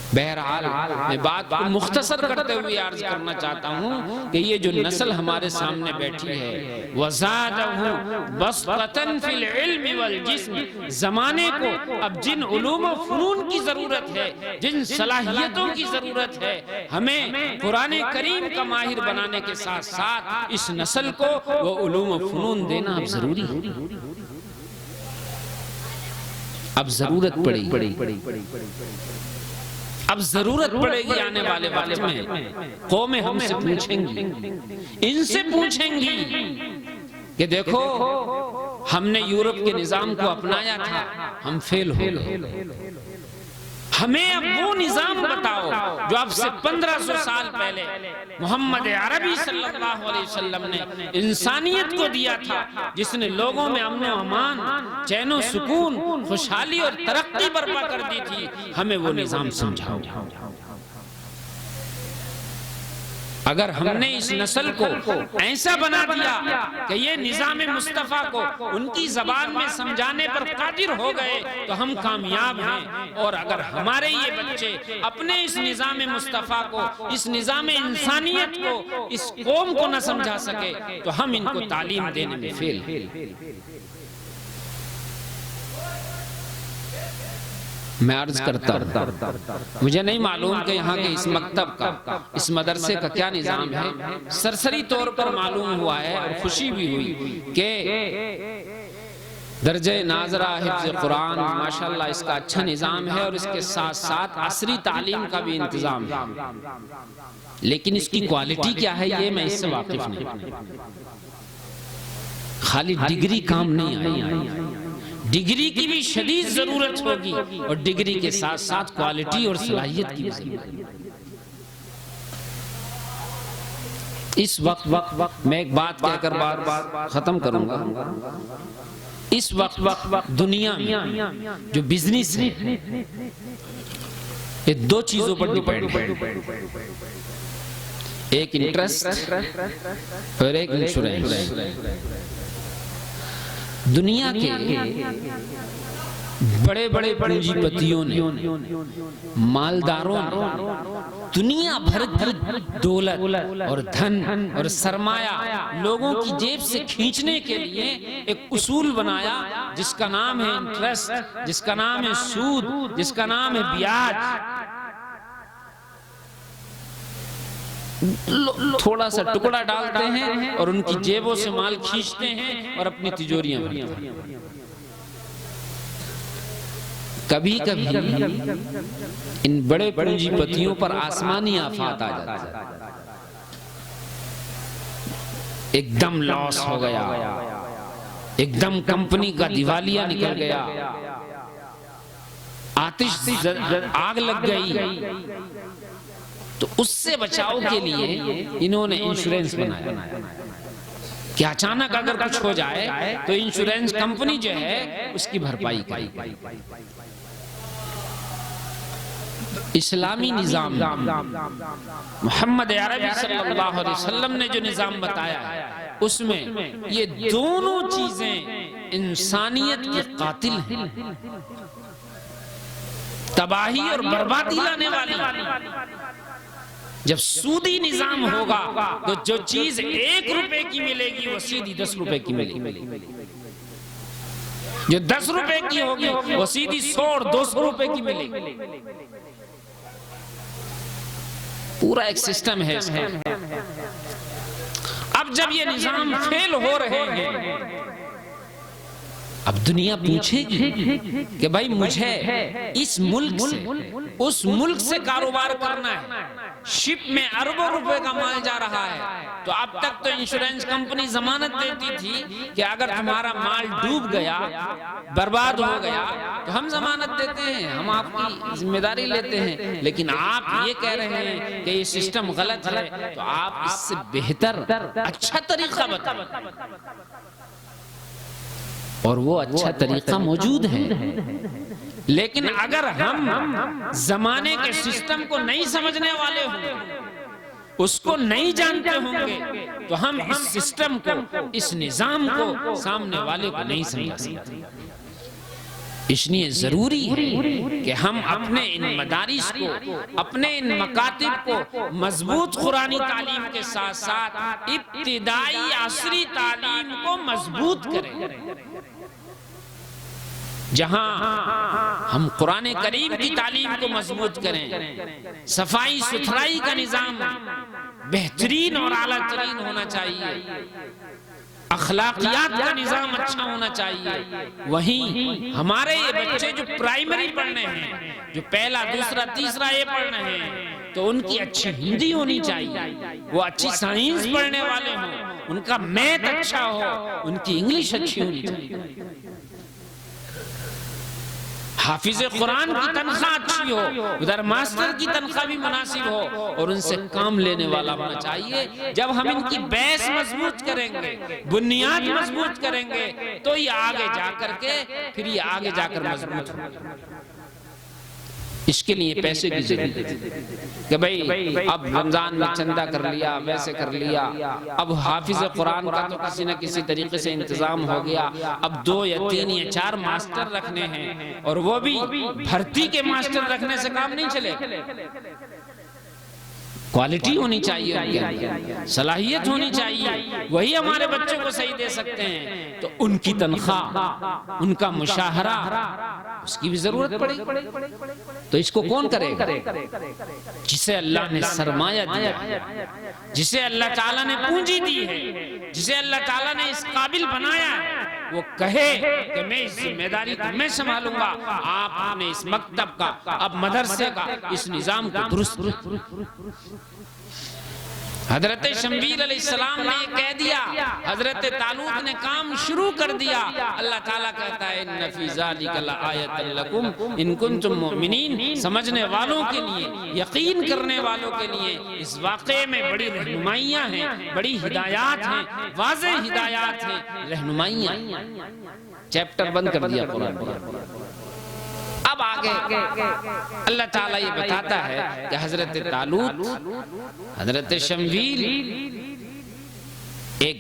बहरहाल मैं बात को मुख्तसर करते हुए अर्ज करना चाहता हूँ कि ये जो नस्ल हमारे सामने बैठी है, वज़ादहु बसतन फिल इल्म वल जिस्म, जमाने को अब जिन उलूम व फनून की जरूरत है, जिन सलाहियतों की जरूरत है, हमें कुरान करीम का माहिर बनाने के साथ साथ इस नस्ल को वो उलूम व फनून देना अब जरूरी है। अब जरूरत पड़ेगी, अब जरूरत पड़ेगी आने वाले वक्त में। कौमें हमसे पूछेंगी, इनसे पूछेंगी कि देखो हमने यूरोप के निजाम को अपनाया था, हम फेल हो गए, हमें अब वो निजाम बताओ जो अब से 1500 साल पहले मोहम्मद अरबी सल्लल्लाहु अलैहि वसल्लम ने इंसानियत को दिया था, जिसने लोगों में अमन व अमान, चैन सुकून, खुशहाली और तरक्की बर्पा कर दी थी। हमें वो निजाम समझाओ। अगर हमने इस नस्ल को ऐसा बना दिया कि ये निजाम मुस्तफा को उनकी जबान में समझाने पर कादिर हो गए तो हम कामयाब हैं। और अगर हमारे ये बच्चे अपने इस निजाम मुस्तफा को, इस निजाम इंसानियत को, इस कौम को न समझा सके तो हम इनको तालीम देने में फेल हैं। मैं अर्ज करता हूँ, मुझे नहीं मालूम कि यहाँ के इस मकतब का, इस मदरसे का क्या निज़ाम है। सरसरी तौर पर मालूम हुआ है और खुशी भी हुई कि दर्जे नाजरा हिफ्ज़ कुरान माशाअल्लाह इसका अच्छा निज़ाम है और इसके साथ साथ असरी तालीम का भी इंतज़ाम है। लेकिन इसकी क्वालिटी क्या है ये मैं इससे वाकिफ नहीं। खाली डिग्री काम नहीं आई, डिग्री की भी शदीद जरूरत होगी और डिग्री के साथ साथ क्वालिटी और सलाहियत की भी जरूरत। इस वक्त मैं एक बात कहकर बार बार खत्म करूंगा इस वक्त दुनिया में जो बिजनेस है ये दो चीजों पर डिपेंड है, एक इंटरेस्ट और एक इंश्योरेंस। दुनिया के बड़े बड़े पूंजीपतियों ने, मालदारों ने दुनिया भर की दौलत और धन और सरमाया लोगों की जेब से खींचने के लिए एक उसूल बनाया जिसका नाम है इंटरेस्ट, जिसका नाम है सूद, जिसका नाम है ब्याज। थोड़ा सा टुकड़ा डालते हैं और उनकी जेबों से माल खींचते हैं और अपनी तिजोरियां भरते हैं। कभी कभी इन बड़े पूंजीपतियों पर आसमानी आफत आ जाती है, एकदम लॉस हो गया, एकदम कंपनी का दिवालिया निकल गया, आतिश आग लग गई। तो उससे बचाव के लिए इन्होंने इंश्योरेंस बनाया कि अचानक अगर कुछ हो जाए तो इंश्योरेंस कंपनी जो है उसकी भरपाई करेगी। इस्लामी निजाम मोहम्मद अरबी सल्लल्लाहु अलैहि वसल्लम ने जो निजाम बताया है उसमें ये दोनों चीजें इंसानियत के कातिल हैं, तबाही और बर्बादी लाने वाली। जब सूदी निजाम होगा तो जो चीज 1 रुपए की मिलेगी वो सीधी 10 रुपए की मिलेगी, जो 10 रुपए की होगी वो सीधी 100 और 200 रुपए की मिलेगी। पूरा एक सिस्टम है इसका। अब जब ये निजाम फेल हो रहे हैं, अब दुनिया पूछेगी कि भाई मुझे इस मुल्क से उस मुल्क से कारोबार करना है, शिप में अरबों रुपए का माल जा रहा है। तो अब तक तो इंश्योरेंस कंपनी जमानत देती थी कि अगर तुम्हारा माल डूब गया, बर्बाद हो गया तो हम जमानत देते हैं, हम आपकी जिम्मेदारी लेते हैं। लेकिन आप ये कह रहे हैं कि ये सिस्टम गलत है, तो आप इससे बेहतर अच्छा तरीका बताओ। और वो अच्छा तरीका मौजूद है, लेकिन अगर हम जमाने के सिस्टम को नहीं समझने वाले होंगे, उसको नहीं जानते होंगे, तो हम इस सिस्टम को, इस निजाम को सामने वाले को नहीं समझा सकते। इसलिए जरूरी है कि हम अपने इन मदारिस को, अपने इन मकातिब को मजबूत कुरानी तालीम के साथ साथ इब्तिदाई आसरी तालीम को मजबूत करें। जहां हम कुरान करीम की तालीम को मजबूत करें, सफाई सुथराई का निजाम बेहतरीन और आला तरीन होना चाहिए, अखलाकियात का निजाम अच्छा होना चाहिए। वहीं हमारे ये बच्चे जो प्राइमरी पढ़ने हैं, जो पहला दूसरा तीसरा ये पढ़ रहे हैं, तो उनकी अच्छी हिंदी होनी चाहिए, वो अच्छी साइंस पढ़ने वाले हों, उनका मैथ अच्छा हो, उनकी इंग्लिश अच्छी होनी चाहिए, हाफिज कुरान की तनख्वाह अच्छी हो, उधर मास्टर की तनख्वाह भी मुनासिब हो, और उनसे काम लेने वाला होना चाहिए। जब हम इनकी बेस मजबूत करेंगे, बुनियाद मजबूत करेंगे, तो ये आगे जाकर के फिर ये आगे जाकर मजबूत होगा। इसके लिए पैसे की जरूरत है कि भाई अब रमजान में चंदा कर लिया, वैसे कर लिया, अब हाफिज कुरान का तो किसी न किसी तरीके से इंतजाम हो गया, अब 2 या 3 या 4 मास्टर रखने हैं, और वो भी भर्ती के मास्टर रखने से काम नहीं चलेगा। क्वालिटी होनी चाहिए, सलाहियत होनी चाहिए, वही हमारे बच्चों को सही दे सकते हैं। तो उनकी तनख्वाह, उनका मुशाहरा, उसकी भी जरूरत पड़ेगी। तो इसको कौन करेगा? जिसे अल्लाह ने सरमाया दिया, जिसे अल्लाह ताला ने पूंजी दी है, जिसे अल्लाह ताला ने इस काबिल बनाया है, वो कहे कि मैं इस जिम्मेदारी को मैं संभालूंगा। आपने इस मकतब का, अब मदरसे का, इस निजाम को दुरुस्त। हजरत शम्बीर अलैहिस्सलाम ने कह दिया, हजरत तालूत ने काम शुरू कर दिया। अल्लाह ताला कहता है इन्न फी ज़ालिका लआयतन लकुम इन कुंतुम मुमिनीन, समझने वालों के लिए, यकीन करने वालों के लिए इस वाक़े में बड़ी रहनुमाइयाँ हैं, बड़ी हिदायत हैं, वाज़ेह हिदायत हैं, रहनुमाइयाँ। चैप्टर बंद कर दिया कुरान का। अब आगे अल्लाह ताला ये बताता है कि हजरत तालूत, हजरत शमवील एक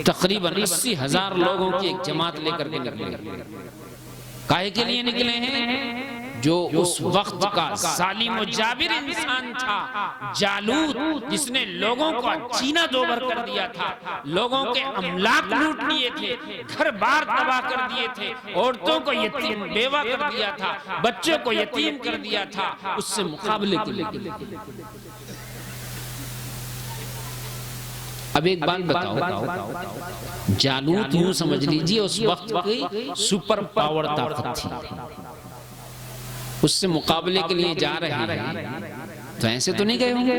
तकरीबन 80,000 लोगों की एक जमात लेकर के निकले। काहे के लिए निकले हैं? जो उस वक्त का जालिम और जाबिर इंसान था जालूत, जिसने लोगों को चीना दोबर कर दिया था, लोगों के अमलाक लूट लिए थे, घर बार तबाह कर दिए थे, औरतों को यतीम बेवा कर दिया था, बच्चों को यतीम कर दिया था। उससे मुकाबले के लिए अब एक बात बताओ, जालूत यूं समझ लीजिए उस वक्त की सुपर पावर ताकत थी। उससे मुकाबले के लिए जा रहे हैं तो ऐसे तो नहीं गए होंगे,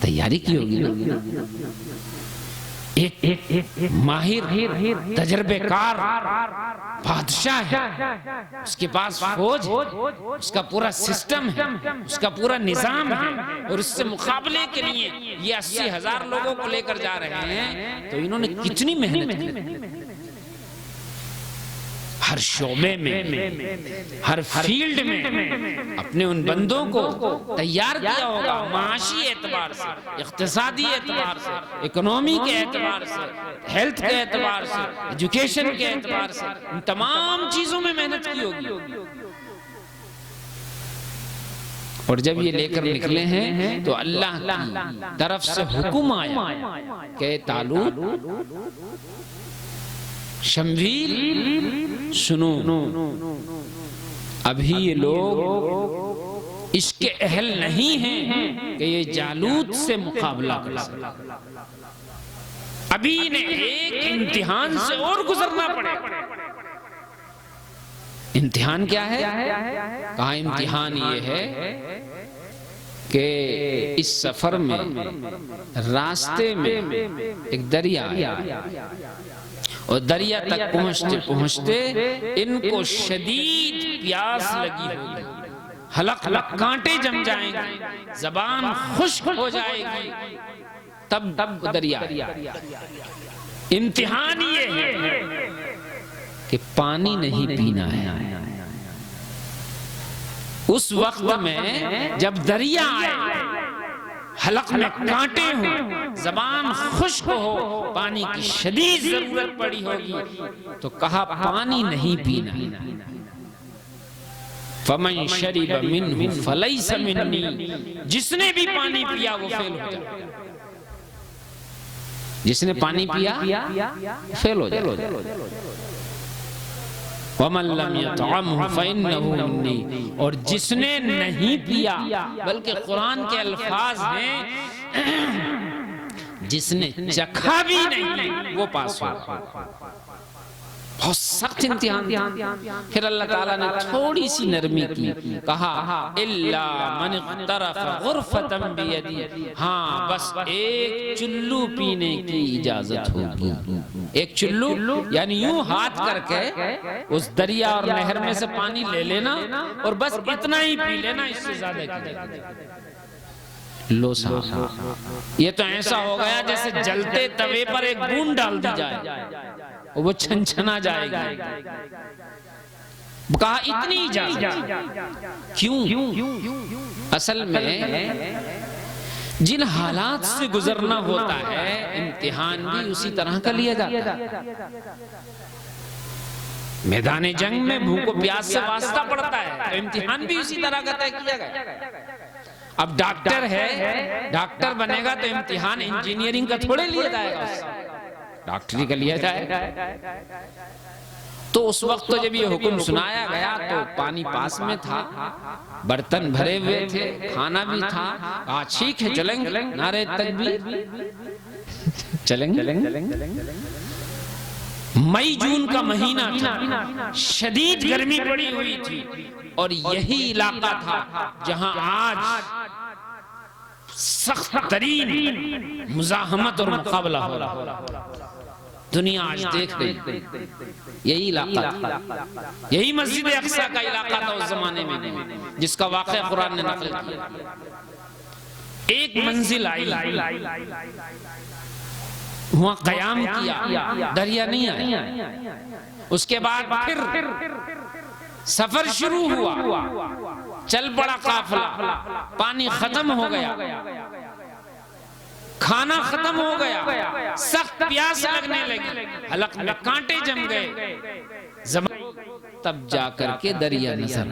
तैयारी की होगी ना। एक माहिर तजर्बेकार बादशाह है, उसके पास फौज, उसका पूरा सिस्टम है, उसका पूरा निजाम है, और उससे मुकाबले के लिए ये 80,000 लोगों को लेकर जा रहे हैं। तो इन्होंने कितनी मेहनत की, हर शोबे में, हर फील्ड में अपने उन बंदों को तैयार किया होगा, माशी एतबार से, इक्तिसादी एतबार से, इकोनॉमी के एतबार से, हेल्थ के एतबार से, एजुकेशन के एतबार से, इन तमाम चीजों में मेहनत की होगी। और जब ये लेकर निकले हैं तो अल्लाह की तरफ से हुक्म आया कि तालूत, शमवील, सुनो, अभी ये लोग इसके अहल नहीं हैं कि ये जालूत से मुकाबला कर सके। अभी इन्हें एक इम्तिहान से और गुजरना पड़ेगा। इम्तिहान क्या है? कहा इम्तिहान ये है कि इस सफर में रास्ते में एक दरिया आया, और दरिया तक पहुंचते पहुंचते इनको शदीद प्यास लगी होगी, हलक हलक कांटे जम जाएंगे, जबान खुश्क हो जाएगी, तब दरिया। इम्तिहान ये है कि पानी नहीं पीना है। उस वक्त में जब दरिया आए, हलक में कांटे हों, जबान खुश्क हो, पानी की शदीद जरूरत पड़ी होगी, तो कहा पानी नहीं पीना। फमन शरिब मिन्हु फलैस मिन्नी, जिसने भी पानी पिया वो फेल हो जाए। जिसने पानी पिया फेल हो जाए। वमन लम यतअमहु फइन्नहु मिन्नी, और जिसने नहीं पिया, बल्कि कुरान के अल्फाज हैं जिसने चखा भी नहीं वो पास हुआ। बहुत सख्त इम्तिहान। फिर अल्लाह ताला ने थोड़ी सी नरमी की, कहा इल्ला मन इक़्तरफ़ ग़ुरफ़तन बियदी, हाँ बस एक चुल्लू पीने की इजाजत होगी। एक चुल्लू यानी यूं हाथ करके उस दरिया और नहर में से पानी ले लेना और बस इतना ही पी लेना, इससे ज्यादा लो साहब। ये तो ऐसा हो गया जैसे जलते तवे पर एक बूंद डाल दी जाए और वो छनछना जाएगा। कहा इतनी इजाजत क्यों? असल में जिन हालात से गुजरना होता है, इम्तिहान भी उसी तरह का लिया जाता है। मैदान जंग में भूख प्यास से वास्ता पड़ता है, तो इम्तिहान भी उसी तरह का तय किया गया। अब डॉक्टर है, डॉक्टर बनेगा तो इम्तिहान इंजीनियरिंग का थोड़े लिया जाएगा, डॉक्टरी का लिया जाएगा। तो उस वक्त तो जब ये हुक्म सुनाया गया तो पानी पास में था, बर्तन भरे हुए थे, खाना भी था। ठीक है चलेंगे, नारे तकबीर, चलेंगे। मई जून का महीना था, शदीद गर्मी पड़ी हुई थी, और यही इलाका था जहां आज सख्त तरीन मुजाहमत और मुकाबला हो रहा। दुनिया आज देख रही, यही इलाका था, यही मस्जिद अक्सा का इलाका था उस जमाने में, जिसका वाक़या कुरान ने नकल किया। एक मंजिल आई, वहां कयाम किया, दरिया नहीं आया। उसके बाद फिर सफर शुरू हुआ, चल पड़ा काफिला, पानी खत्म हो गया, खाना खत्म हो गया, सख्त प्यास लगने लगी, हलक में कांटे जम गए, तब जाकर के दरिया नजर।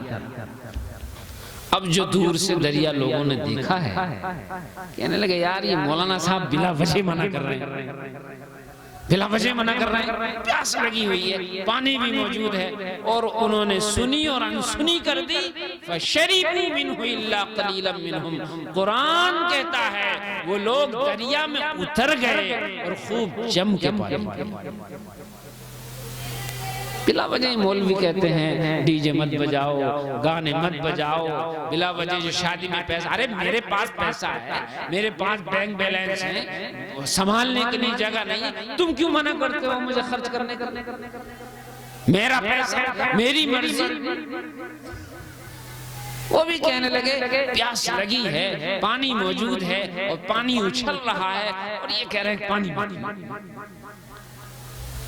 अब जो दूर से दरिया लोगों ने देखा है, कहने लगे यार ये मौलाना साहब बिला वजह मना कर रहे हैं, बिला वजह मना कर रहे हैं, प्यास लगी हुई है, पानी भी मौजूद है। और उन्होंने सुनी और अनसुनी कर दी। फशरिबू मिन्हु इल्ला कलीलन मिनहुम, कुरान कहता है वो लोग दरिया में उतर गए और खूब जम के पानी पिए। बिला वजह मौलवी कहते हैं डीजे मत बजाओ, गाने मत बजाओ, बिला वजह जो शादी में पैसा, अरे मेरे पास पैसा है, मेरे पास बैंक बैलेंस है, संभालने के लिए जगह नहीं, तुम क्यों मना करते हो मुझे खर्च करने का? मेरा पैसा, मेरी मर्जी। वो भी कहने लगे प्यास लगी है, पानी मौजूद है और पानी उछल रहा है, और ये कह रहे हैं पानी।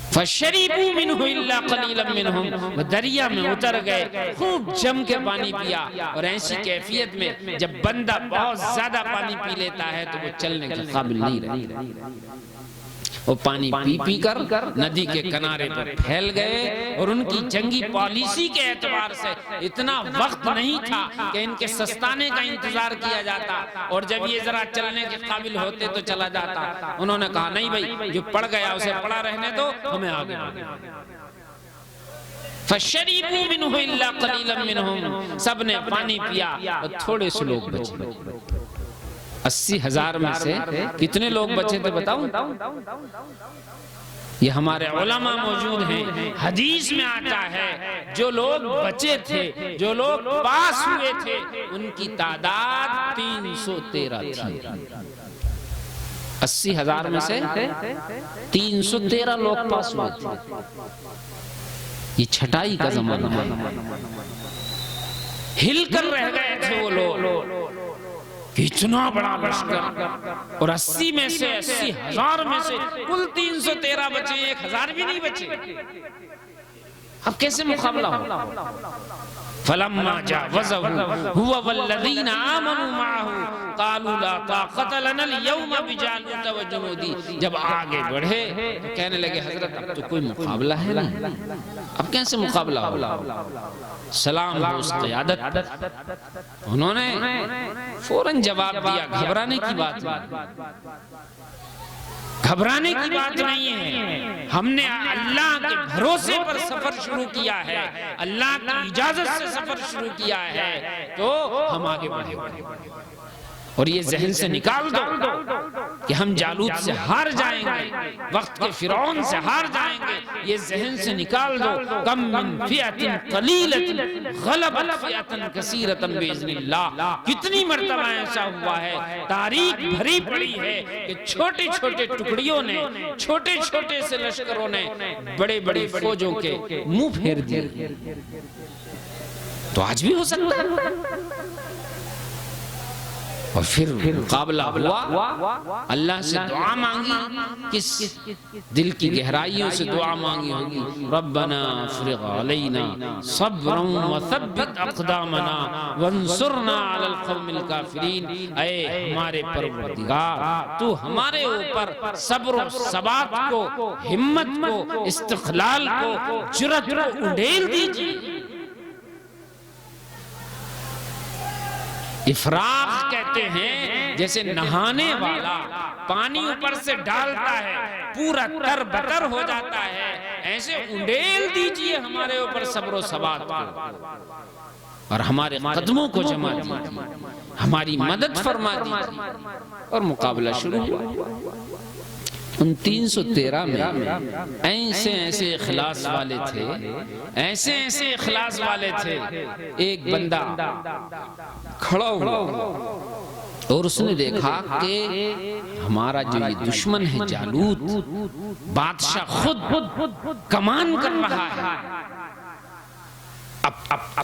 फशरिबू मिन्हु इल्ला कलीलन मिनहुम, दरिया में उतर गए, खूब जम के पानी पिया। और ऐसी कैफियत में जब बंदा बहुत ज्यादा पानी पी लेता है तो वो चलने के काबिल नहीं रहता। वो पानी पी पी कर नदी के किनारे पर फैल गए। और उनकी जंगी पॉलिसी के एतबार से इतना वक्त नहीं था कि इनके सस्ताने का इंतजार किया जाता, और जब ये जरा चलने के काबिल होते तो चला जाता। उन्होंने कहा नहीं भाई, जो पड़ गया उसे पड़ा रहने दो, हमें आगे फशरिबू मिन्हु इल्ला कलीलन मिनहुम, सबने पानी पिया और थोड़े से लोग बचे। 80,000 में से कितने लोग बचे थे बताऊं? ये हमारे उलमा मौजूद हैं, हदीस में आता है जो लोग बचे थे, जो लोग पास हुए थे, उनकी तादाद 313 थी। 80,000 में से 313 लोग पास हुए थे। ये छटाई का जमाना है, हिल कर रह गए थे वो लोग, इतना बड़ा लश्कर। और 80 में से 80,000 में से कुल 313 बचे, 1,000 भी नहीं बचे। अब कैसे मुकाबला हो? फलम्मा जावज़हु हुवा वल्लज़ीना आमनू मअहु क़ालू ला ताक़त लना अल-यौम बिजालूत व जुनूदी। जब आगे बढ़े तो कहने लगे हजरत अब तो कोई मुकाबला है नहीं, अब कैसे मुकाबला होगा? सलाम हो उस क़यादत। उन्होंने फौरन जवाब दिया, घबराने की बात नहीं, घबराने की बात नहीं है। हमने अल्लाह के भरोसे पर सफर शुरू किया है, अल्लाह की इजाजत से सफर शुरू किया है, तो हम आगे बढ़े। और ये जहन से निकाल दो कि हम जालूत से हार जाएंगे, वक्त के फिरौन से हार जाएंगे, ये जहन से निकाल दो। कम मिन फिअतिन कलीलतिन गलबत फिअतन कसीरतन बिइज़्निल्लाह। कितनी मर्तबा ऐसा हुआ है, तारीख भरी पड़ी है कि छोटे छोटे टुकड़ियों ने, छोटे छोटे से लश्करों ने बड़े बड़े फौजों के मुंह फेर दिए। तो आज भी हो सकता है। और फिर मुकाबला हुआ, अल्लाह से दुआ मांगी, किस दिल की गहराइयों से दुआ मांगी होगी, रब्बना अफ़रिग़ अलैना सब्रन व सब्बित अक़दामना वंसुरना अलल क़ौमिल काफ़िरीन। ऐ हमारे परवरदिगार, तू हमारे ऊपर सब्र और सबात को, हिम्मत को, इस्तिक़लाल को, जुर्रत को उंडेल दीजिए। इफराख कहते हैं जैसे नहाने वाला पानी ऊपर से डालता है पूरा तर बतर हो जाता है, ऐसे उंडेल दीजिए हमारे ऊपर सब्र सबात को और हमारे कदमों को जमा दीजिए, हमारी मदद फरमा दीजिए। और मुकाबला शुरू हुआ। उन 313 में ऐसे ऐसे इखलास वाले थे, ऐसे ऐसे इखलास वाले थे। एक बंदा खड़ा हुआ और उसने देखा कि हमारा जो ये दुश्मन है जालूत, बादशाह खुद कमान कर रहा है। अब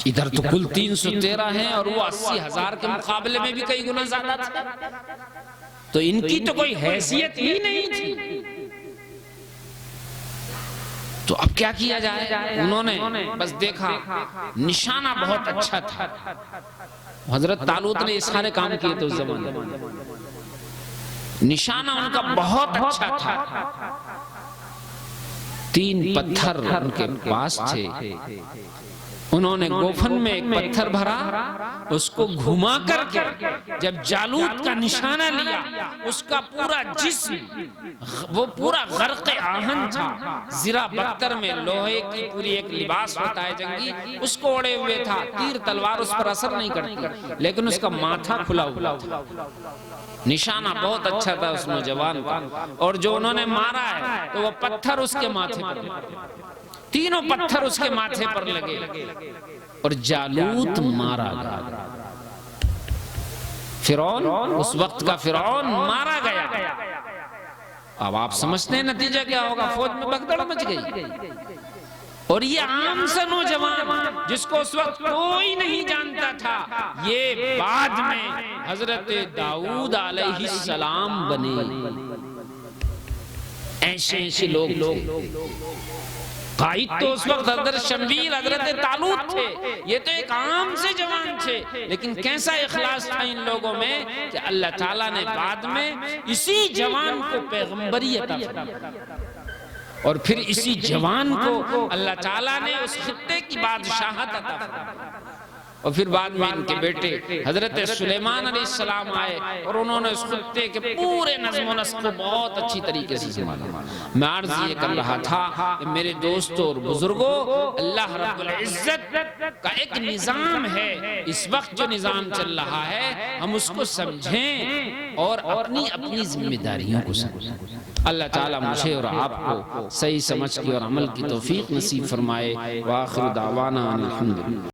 इधर तो कुल 313 हैं और वो 80,000 के मुकाबले में भी कई गुना ज्यादा थे, तो इनकी तो कोई हैसियत ही नहीं थी। तो अब क्या किया जाए? उन्होंने बस देखा निशाना बहुत अच्छा था। हजरत तालूत ने इस सारे काम किए थे उस जमाने में, निशाना उनका बहुत अच्छा था। 3 पत्थर उनके पास थे। उन्होंने गोफन में एक पत्थर भरा, उसको घुमा करके जब जालूत का निशाना लिया, उसका पूरा जिस्म वो पूरा गर्क़ आहन था, ज़िरा बख्तर में लोहे की पूरी एक लिबास होता है जंगी, उसको ओढ़े हुए था। तीर तलवार उस पर असर नहीं करती, लेकिन उसका माथा खुला हुआ था। निशाना बहुत अच्छा था उस नौजवान का। और जो उन्होंने मारा है तो वो पत्थर उसके माथे पर, 3 पत्थर उसके माथे पर लगे और जालूत मारा गया। फिरौन, उस वक्त का फिरौन मारा गया। अब आप समझते हैं नतीजा क्या होगा? फौज में भगदड़ मच गई। और ये आम सा नौजवान जिसको उस वक्त कोई नहीं जानता था, ये बाद में हजरत दाऊद अलैहिस्सलाम बने। ऐसे लोग कायद तो उस वक्त हजरत शम्बीर, हजरत तालूत थे। ये तो एक आम से जवान थे, लेकिन कैसा इखलास था इन लोगों में कि अल्लाह ताला ने बाद में इसी जवान को पैगंबरी अता फरमाई। और फिर इसी जवान को अल्लाह ताला ने उस खित्ते की बादशाहत अता फरमाई। और फिर बाद में इनके बेटे हजरत सुलेमान अलैहिस्सलाम आए और उन्होंने उस खित्ते के पूरे नज़्म नस्क को बहुत अच्छी तरीके से संभाला। मैं अर्ज़ ये कर रहा था कि मेरे दोस्तों और बुजुर्गों, अल्लाह रब्बुल इज्जत का एक निज़ाम है। इस वक्त जो निज़ाम चल रहा है, हम उसको समझें और अपनी अपनी जिम्मेदारियों को समझें। अल्लाह ताला मुझे और आपको सही समझ की और अमल की तौफीक नसीब फरमाए। व आखिर दावाना अनिल हम्दुलिल्लाह।